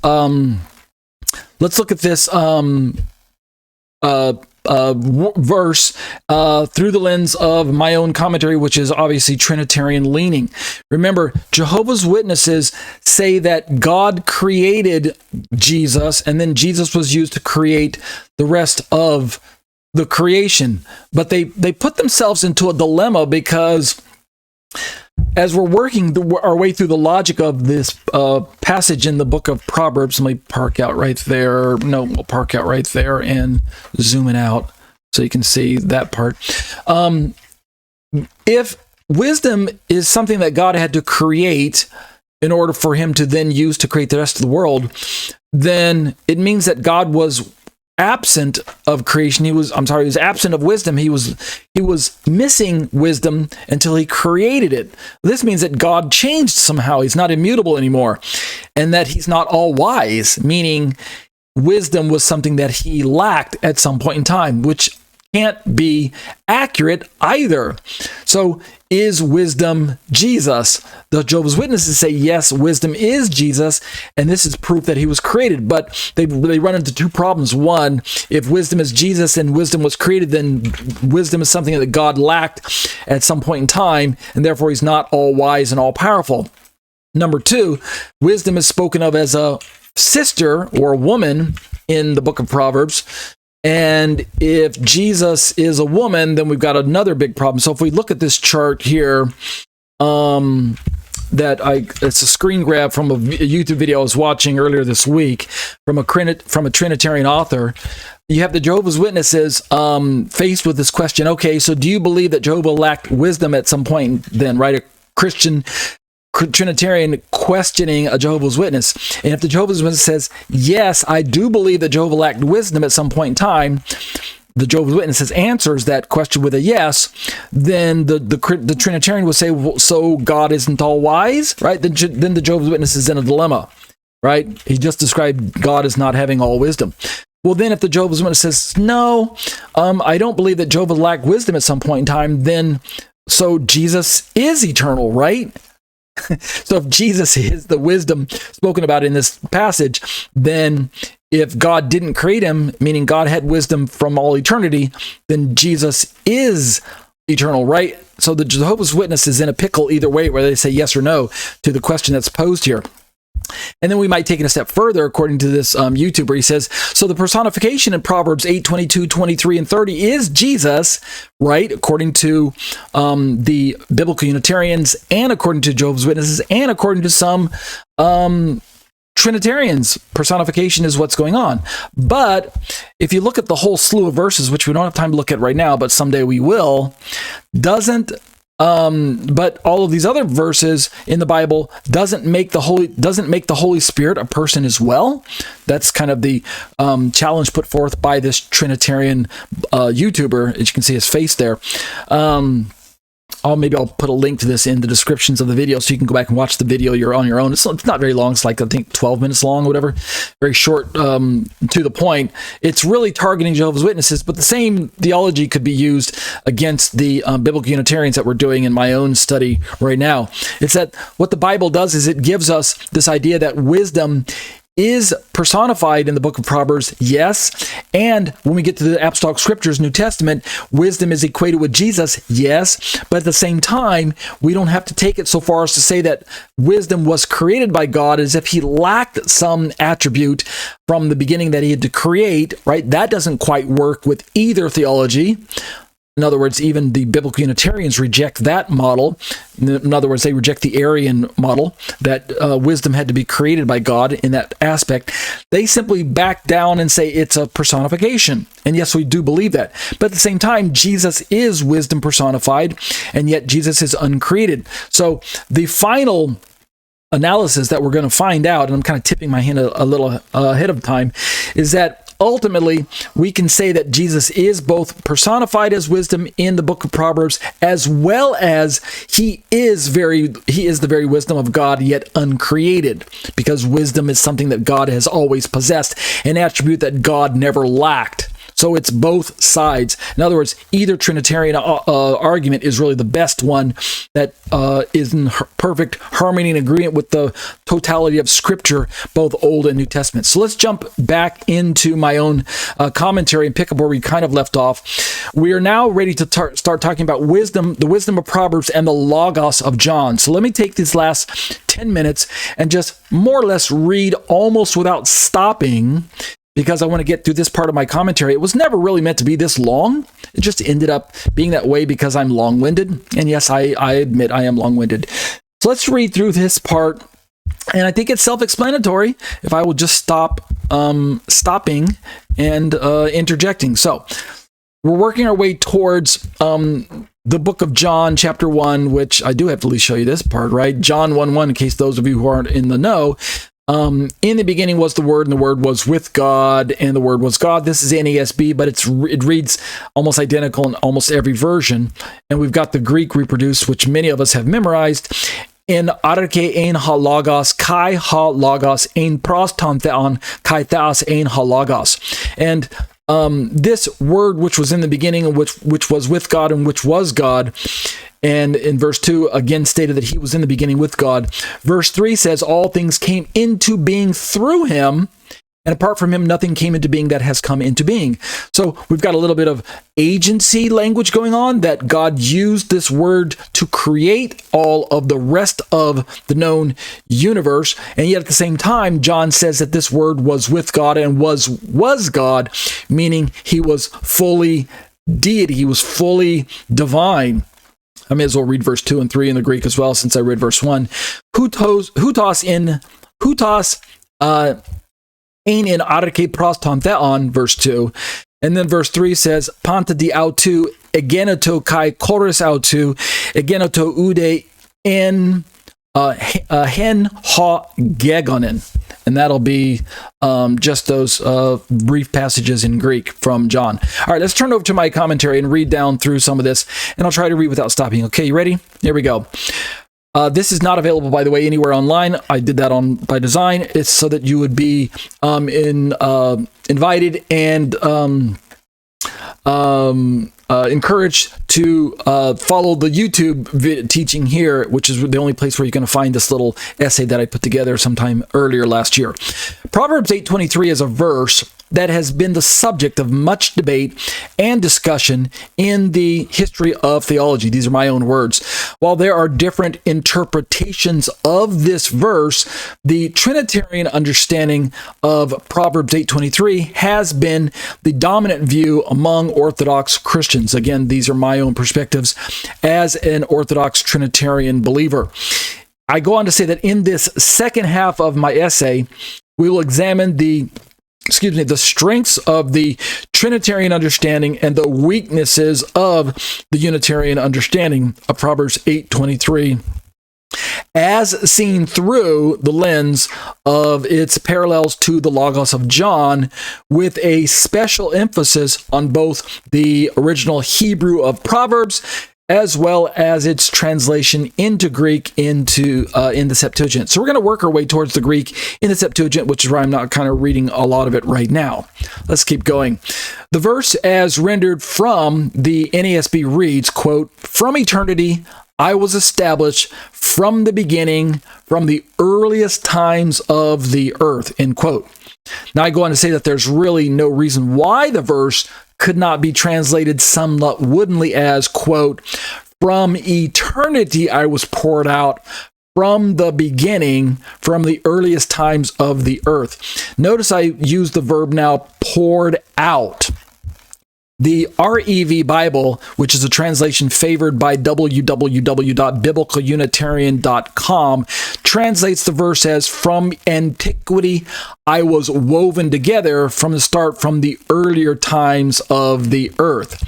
Verse through the lens of my own commentary, which is obviously Trinitarian leaning. Remember, Jehovah's Witnesses say that God created Jesus, and then Jesus was used to create the rest of the creation. But they put themselves into a dilemma, because as we're working our way through the logic of this passage in the book of Proverbs, let me park out right there. No, we'll park out right there and zoom it out so you can see that part. If wisdom is something that God had to create in order for him to then use to create the rest of the world, then it means that God was absent of creation. He was absent of wisdom. He was missing wisdom until he created it. This means that God changed somehow. He's not immutable anymore, and that he's not all wise, meaning wisdom was something that he lacked at some point in time, which can't be accurate either. So is wisdom Jesus? The Jehovah's Witnesses say yes, wisdom is Jesus, and this is proof that he was created. But they run into two problems. One, if wisdom is Jesus and wisdom was created, then wisdom is something that God lacked at some point in time, and therefore he's not all wise and all powerful. Number two, wisdom is spoken of as a sister or a woman in the book of Proverbs. And if Jesus is a woman, then we've got another big problem. So if we look at this chart here, it's a screen grab from a YouTube video I was watching earlier this week from a Trinitarian author. You have the Jehovah's Witnesses faced with this question. Okay, so do you believe that Jehovah lacked wisdom at some point then, right? A Christian Trinitarian questioning a Jehovah's Witness. And if the Jehovah's Witness says, yes, I do believe that Jehovah lacked wisdom at some point in time, the Jehovah's Witnesses answers that question with a yes, then the Trinitarian will say, well, so God isn't all wise, right? Then the Jehovah's Witness is in a dilemma, right? He just described God as not having all wisdom. Well, then if the Jehovah's Witness says, no, I don't believe that Jehovah lacked wisdom at some point in time, then so Jesus is eternal, right? So if Jesus is the wisdom spoken about in this passage, then if God didn't create him, meaning God had wisdom from all eternity, then Jesus is eternal, right? So the Jehovah's Witness is in a pickle either way, whether they say yes or no to the question that's posed here. And then we might take it a step further, according to this YouTuber. He says, so the personification in Proverbs 8, 22, 23, and 30 is Jesus, right? According to the biblical Unitarians, and according to Jehovah's Witnesses, and according to some Trinitarians, personification is what's going on. But if you look at the whole slew of verses, which we don't have time to look at right now, but someday we will, but all of these other verses in the Bible doesn't make the Holy Spirit a person as well. That's kind of the challenge put forth by this Trinitarian YouTuber. As you can see his face there. Maybe I'll put a link to this in the descriptions of the video so you can go back and watch the video you're on your own. It's not very long. It's like, I think, 12 minutes long or whatever. Very short, to the point. It's really targeting Jehovah's Witnesses, but the same theology could be used against the biblical Unitarians that we're doing in my own study right now. It's that what the Bible does is it gives us this idea that wisdom is personified in the book of Proverbs, yes. And when we get to the Apostolic Scriptures, New Testament, wisdom is equated with Jesus, yes. But at the same time, we don't have to take it so far as to say that wisdom was created by God as if he lacked some attribute from the beginning that he had to create, right? That doesn't quite work with either theology. In other words, even the biblical Unitarians reject that model. In other words, they reject the Arian model that wisdom had to be created by God in that aspect. They simply back down and say it's a personification. And yes, we do believe that. But at the same time, Jesus is wisdom personified, and yet Jesus is uncreated. So the final analysis that we're going to find out, and I'm kind of tipping my hand a little ahead of time, is that ultimately, we can say that Jesus is both personified as wisdom in the book of Proverbs, as well as he is the very wisdom of God, yet uncreated, because wisdom is something that God has always possessed, an attribute that God never lacked. So it's both sides. In other words, either Trinitarian argument is really the best one that is in perfect harmony and agreement with the totality of Scripture, both Old and New Testament. So let's jump back into my own commentary and pick up where we kind of left off. We are now ready to start talking about wisdom, the wisdom of Proverbs, and the Logos of John. So let me take these last 10 minutes and just more or less read almost without stopping, because I want to get through this part of my commentary. It was never really meant to be this long. It just ended up being that way because I'm long-winded. And yes, I admit I am long-winded. So let's read through this part. And I think it's self-explanatory if I will just stop stopping and interjecting. So we're working our way towards the book of John, chapter 1, which I do have to at least show you this part, right? John 1:1, in case those of you who aren't in the know. In the beginning was the Word, and the Word was with God, and the Word was God. This is NASB, but it reads almost identical in almost every version. And we've got the Greek reproduced, which many of us have memorized. In arche ein ha logos, kai ha logos, ein proston theon, kai theos ein ha logos. And this Word which was in the beginning, and which was with God, and which was God. And in verse 2, again stated that he was in the beginning with God. Verse 3 says, all things came into being through him, and apart from him, nothing came into being that has come into being. So we've got a little bit of agency language going on, that God used this word to create all of the rest of the known universe. And yet at the same time, John says that this word was with God and was God, meaning he was fully deity, he was fully divine. I may as well read verse 2 and 3 in the Greek as well, since I read verse 1. Hutos ein in arche proston theon, verse 2. And then verse 3 says, Panta di autu egeneto kai chorus autu egeneto ude en hen ha gegonen. And that'll be just those brief passages in Greek from John. All right, let's turn over to my commentary and read down through some of this, and I'll try to read without stopping. Okay, you ready? Here we go. This is not available, by the way, anywhere online. I did that by design. It's so that you would be invited and encouraged to follow the YouTube teaching here, which is the only place where you're going to find this little essay that I put together sometime earlier last year. Proverbs 8:23 is a verse that has been the subject of much debate and discussion in the history of theology. These are my own words. While there are different interpretations of this verse, the Trinitarian understanding of Proverbs 8:23 has been the dominant view among Orthodox Christians. Again, these are my own perspectives as an Orthodox Trinitarian believer. I go on to say that in this second half of my essay, we will examine the strengths of the Trinitarian understanding and the weaknesses of the Unitarian understanding of Proverbs 8:23, as seen through the lens of its parallels to the Logos of John, with a special emphasis on both the original Hebrew of Proverbs as well as its translation into Greek in the Septuagint. So we're going to work our way towards the Greek in the Septuagint, which is why I'm not kind of reading a lot of it right now. Let's keep going. The verse as rendered from the NASB reads, quote, "From eternity I was established from the beginning, from the earliest times of the earth," end quote. Now I go on to say that there's really no reason why the verse could not be translated somewhat woodenly as, quote, "From eternity I was poured out, from the beginning, from the earliest times of the earth." Notice I use the verb now, poured out. The REV Bible, which is a translation favored by www.biblicalunitarian.com, translates the verse as, "From antiquity I was woven together, from the start, from the earlier times of the earth."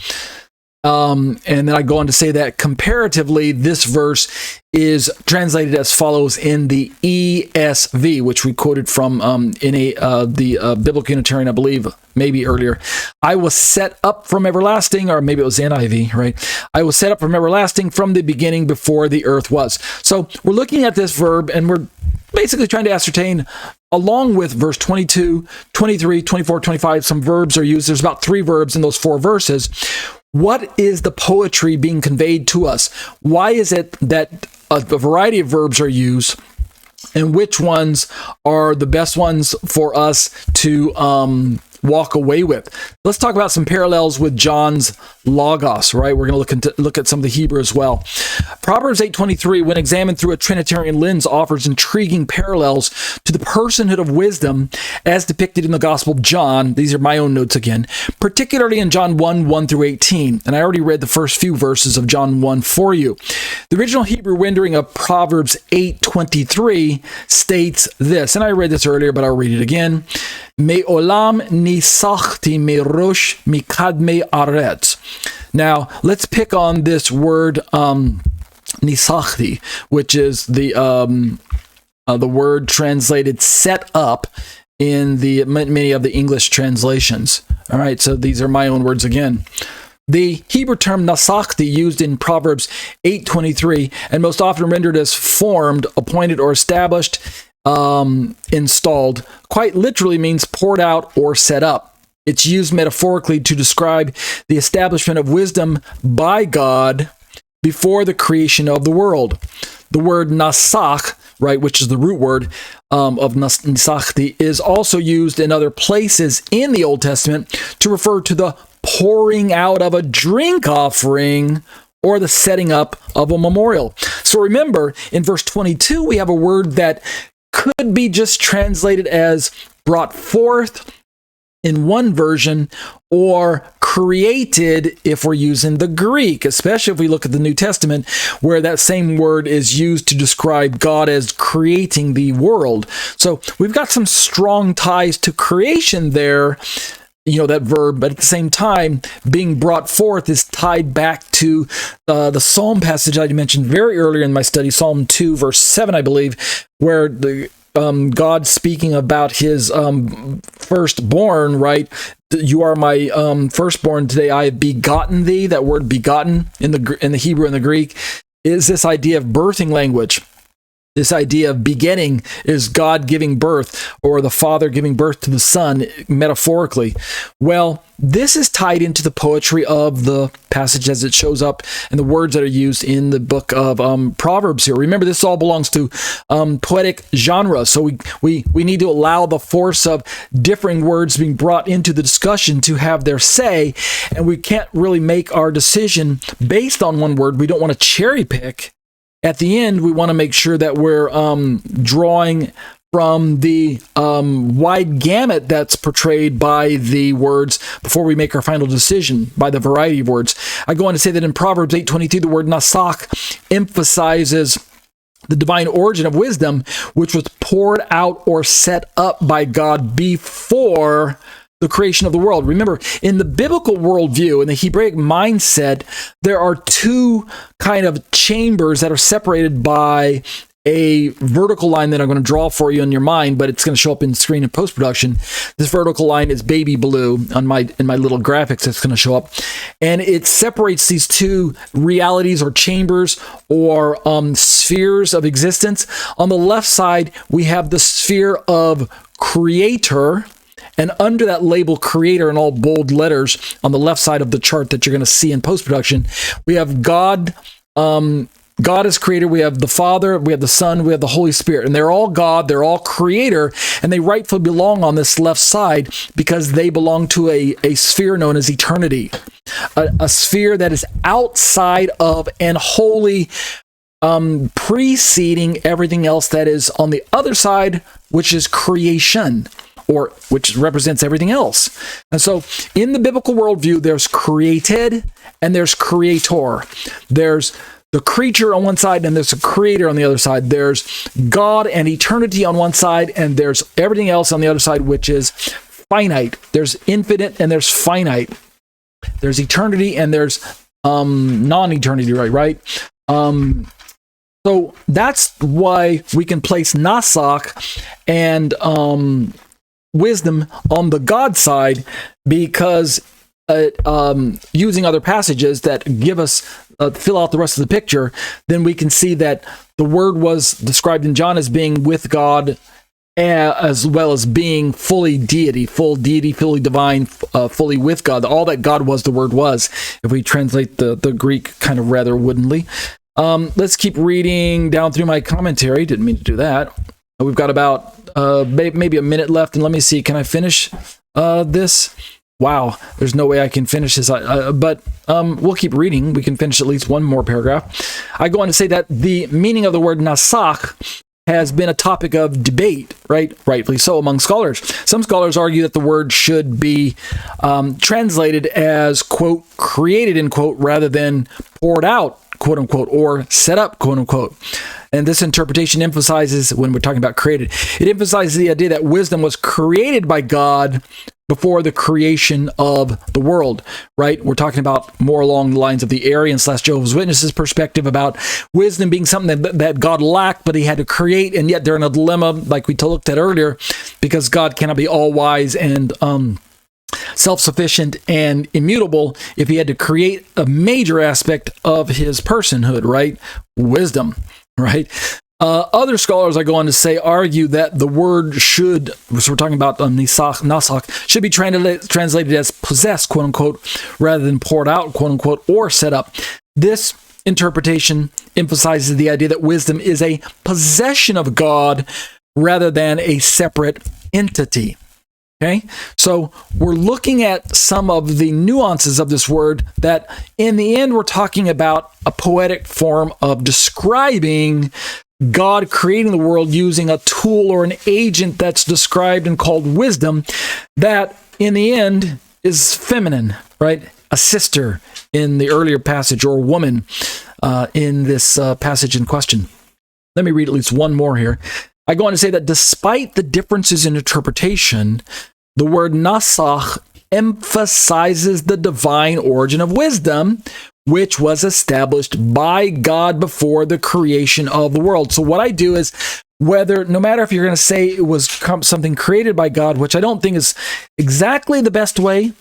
And then I go on to say that comparatively, this verse is translated as follows in the ESV, which we quoted from the Biblical Unitarian, I believe, maybe earlier. "I was set up from everlasting," or maybe it was NIV, right? "I was set up from everlasting, from the beginning, before the earth was." So we're looking at this verb, and we're basically trying to ascertain, along with verse 22, 23, 24, 25, some verbs are used. There's about 3 verbs in those 4 verses. What is the poetry being conveyed to us? Why is it that a variety of verbs are used, and which ones are the best ones for us to walk away with? Let's talk about some parallels with John's Logos, right? We're going to look at some of the Hebrew as well. Proverbs 8:23, when examined through a Trinitarian lens, offers intriguing parallels to the personhood of wisdom as depicted in the Gospel of John. These are my own notes again, particularly in John 1 through 18. And I already read the first few verses of John 1 for you. The original Hebrew rendering of Proverbs 8:23 states this, and I read this earlier, but I'll read it again. "Me'olam nisachti merosh mikadme aretz." Now, let's pick on this word nisachti, which is the word translated "set up" in the many of the English translations. All right, so these are my own words again. The Hebrew term nasachti, used in Proverbs 8:23, and most often rendered as formed, appointed, or established, installed, quite literally means poured out or set up. It's used metaphorically to describe the establishment of wisdom by God before the creation of the world. The word nasach, right, which is the root word of nisachti, is also used in other places in the Old Testament to refer to the pouring out of a drink offering or the setting up of a memorial. So remember, in verse 22, we have a word that could be just translated as brought forth in one version, or created if we're using the Greek, especially if we look at the New Testament, where that same word is used to describe God as creating the world. So we've got some strong ties to creation there, that verb, but at the same time, being brought forth is tied back to the Psalm passage I mentioned very earlier in my study, Psalm 2, verse 7, I believe, where the God speaking about his firstborn, right? You are my firstborn, today I have begotten thee. That word begotten in the Hebrew and the Greek is this idea of birthing language. This idea of begetting is God giving birth, or the Father giving birth to the Son, metaphorically. Well, this is tied into the poetry of the passage as it shows up in the words that are used in the book of Proverbs here. Remember, this all belongs to poetic genre, so we need to allow the force of differing words being brought into the discussion to have their say, and we can't really make our decision based on one word. We don't want to cherry pick. At the end, we want to make sure that we're drawing from the wide gamut that's portrayed by the words before we make our final decision, by the variety of words. I go on to say that in Proverbs 8:22, the word nasak emphasizes the divine origin of wisdom, which was poured out or set up by God before the creation of the world. Remember, in the biblical worldview, in the Hebraic mindset, there are two kind of chambers that are separated by a vertical line that I'm going to draw for you in your mind, but it's going to show up in screen and post-production. This vertical line is baby blue in my little graphics that's going to show up. And it separates these two realities or chambers or spheres of existence. On the left side, we have the sphere of creator. And under that label creator in all bold letters on the left side of the chart that you're going to see in post-production, we have God. God is creator. We have the Father, we have the Son, we have the Holy Spirit. And they're all God, they're all creator, and they rightfully belong on this left side because they belong to a sphere known as eternity. A sphere that is outside of and wholly preceding everything else that is on the other side, which is creation, or which represents everything else. And so in the biblical worldview, there's created and there's creator. There's the creature on one side and there's a creator on the other side. There's God and eternity on one side, and there's everything else on the other side, which is finite. There's infinite and there's finite. There's eternity and there's non-eternity, right? So that's why we can place Nasak and wisdom on the God side, because using other passages that give us fill out the rest of the picture, then we can see that the word was described in John as being with God, as well as being fully deity, fully divine, fully with God. All that God was, the word was, if we translate the Greek kind of rather woodenly. Let's keep reading down through my commentary. Didn't mean to do that. We've got about maybe a minute left, and let me see, can I finish this? Wow, there's no way I can finish this, but we'll keep reading. We can finish at least one more paragraph. I go on to say that the meaning of the word nasak has been a topic of debate, right? Rightfully so, among scholars. Some scholars argue that the word should be translated as, quote, created, end quote, rather than poured out, quote unquote, or set up, quote unquote. And this interpretation emphasizes, when we're talking about created, it emphasizes the idea that wisdom was created by God before the creation of the world, right? We're talking about more along the lines of the Arian/Jehovah's Witnesses perspective about wisdom being something that God lacked, but he had to create, and yet they're in a dilemma, like we looked at earlier, because God cannot be all-wise and self-sufficient and immutable if he had to create a major aspect of his personhood, right? Wisdom, right? Other scholars, I go on to say, argue that the word should, so we're talking about nasak, should be translated as possessed, quote unquote, rather than poured out, quote unquote, or set up. This interpretation emphasizes the idea that wisdom is a possession of God rather than a separate entity. Okay, so we're looking at some of the nuances of this word that in the end we're talking about a poetic form of describing God creating the world using a tool or an agent that's described and called wisdom that in the end is feminine, right? A sister in the earlier passage, or a woman in this passage in question. Let me read at least one more here. I go on to say that despite the differences in interpretation, the word nasach emphasizes the divine origin of wisdom, which was established by God before the creation of the world. So what I do is, no matter if you're going to say it was something created by God, which I don't think is exactly the best way,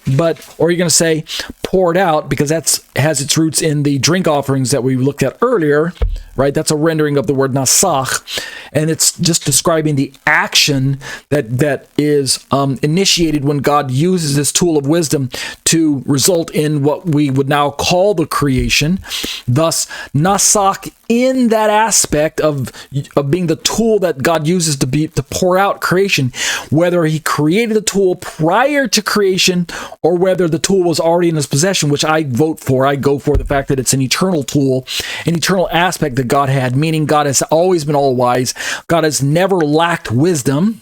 or you're going to say poured out, because that has its roots in the drink offerings that we looked at earlier, right? That's a rendering of the word nasach, and it's just describing the action that is initiated when God uses this tool of wisdom to result in what we would now call the creation. Thus, nasach in that aspect of being the tool that God uses to pour out creation, whether he created the tool prior to creation or whether the tool was already in his possession, which I vote for. I go for the fact that it's an eternal tool, an eternal aspect that God had, meaning God has always been all wise. God has never lacked wisdom.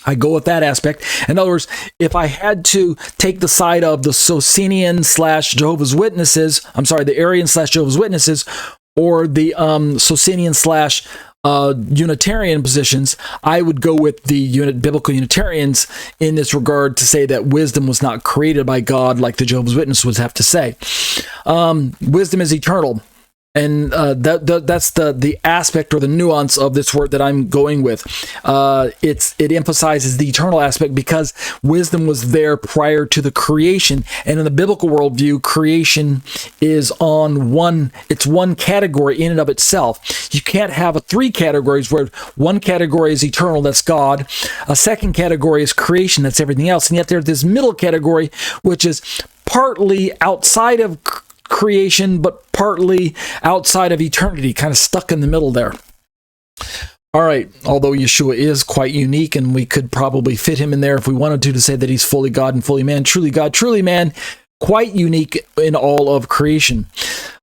I go with that aspect. In other words, if I had to take the side of the Socinian / Jehovah's Witnesses, the Arian / Jehovah's Witnesses, or the Socinian / Unitarian positions, I would go with the biblical Unitarians in this regard to say that wisdom was not created by God like the Jehovah's Witnesses would have to say. Wisdom is eternal. And that's the aspect or the nuance of this word that I'm going with. It emphasizes the eternal aspect because wisdom was there prior to the creation. And in the biblical worldview, creation is it's one category in and of itself. You can't have three categories where one category is eternal, that's God. A second category is creation, that's everything else. And yet there's this middle category, which is partly outside of creation, but partly outside of eternity, kind of stuck in the middle there. All right, although Yeshua is quite unique, and we could probably fit him in there if we wanted to say that he's fully God and fully man, truly God, truly man, quite unique in all of creation.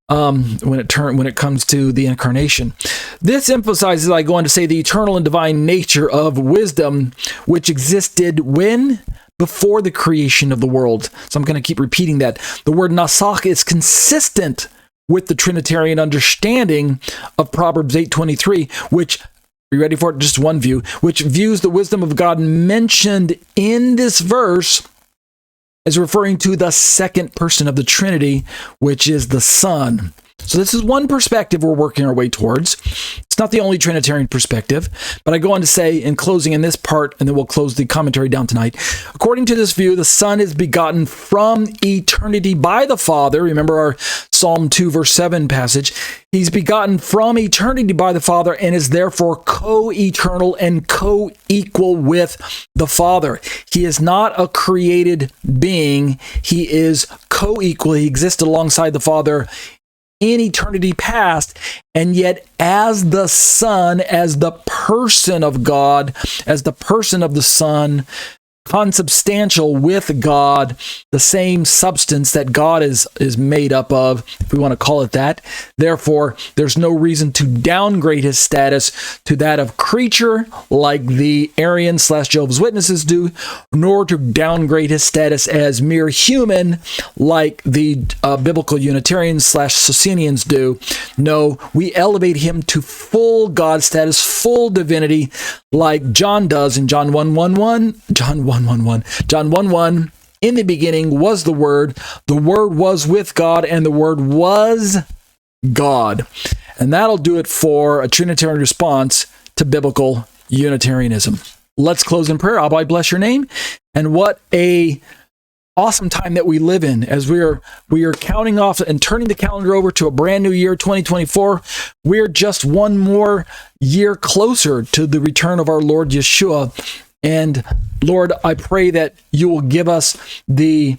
When it comes to the incarnation, this emphasizes, I go on to say, the eternal and divine nature of wisdom, which existed when? Before the creation of the world. So I'm going to keep repeating that. The word nasach is consistent with the Trinitarian understanding of Proverbs 8:23, which, are you ready for it? Just one view, which views the wisdom of God mentioned in this verse as referring to the second person of the Trinity, which is the Son. So this is one perspective we're working our way towards. It's not the only Trinitarian perspective, but I go on to say in closing in this part, and then we'll close the commentary down tonight. According to this view, the Son is begotten from eternity by the Father. Remember our Psalm 2 verse 7 passage. He's begotten from eternity by the Father and is therefore co-eternal and co-equal with the Father. He is not a created being. He is co-equal. He exists alongside the Father in eternity past, and yet as the Son, as the person of God, as the person of the Son, consubstantial with God, the same substance that God is made up of, if we want to call it that. Therefore, there's no reason to downgrade his status to that of creature like the Arian / Jehovah's Witnesses do, nor to downgrade his status as mere human like the biblical Unitarians / Socinians do. No, we elevate him to full God status, full divinity, like John does in John 1:1. John 1:1, in the beginning was the Word was with God, and the Word was God. And that'll do it for a Trinitarian response to biblical Unitarianism. Let's close in prayer. Abba, I bless your name. And what a awesome time that we live in as we are counting off and turning the calendar over to a brand new year, 2024. We're just one more year closer to the return of our Lord Yeshua. And Lord, I pray that you will give us the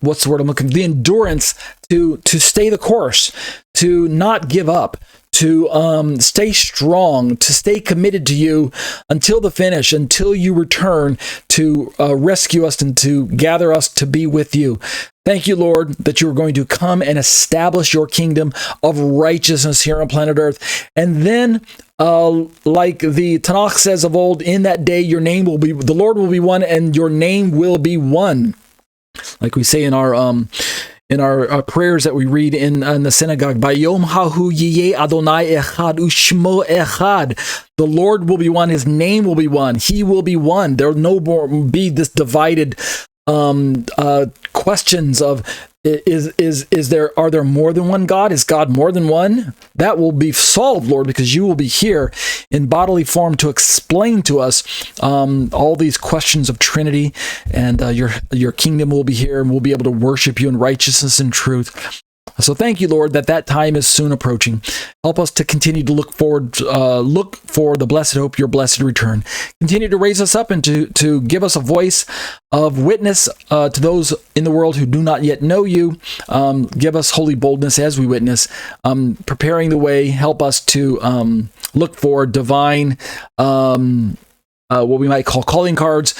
what's the word I'm looking? The endurance to stay the course, to not give up, to stay strong, to stay committed to you until the finish, until you return to rescue us and to gather us to be with you. Thank you, Lord, that you are going to come and establish your kingdom of righteousness here on planet Earth. And then, like the Tanakh says of old, in that day your name will be, the Lord will be one, and your name will be one. Like we say in our prayers that we read in the synagogue, Bayom hahu yiyeh Adonai echad ushmo echad. The Lord will be one. His name will be one. He will be one. There will no more be this divided questions of are there more than one God? Is God more than one? That will be solved, Lord, because you will be here in bodily form to explain to us all these questions of Trinity, and your kingdom will be here, and we'll be able to worship you in righteousness and truth. So thank you, Lord, that time is soon approaching. Help us to continue to look for the blessed hope, your blessed return. Continue to raise us up and to give us a voice of witness to those in the world who do not yet know you. Give us holy boldness as we witness, preparing the way. Help us to look for divine what we might call calling cards,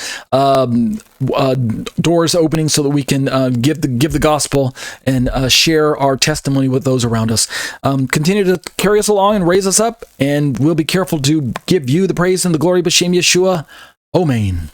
doors opening so that we can give the gospel and share our testimony with those around us. Continue to carry us along and raise us up, and we'll be careful to give you the praise and the glory. B'Shem Yeshua. Amen.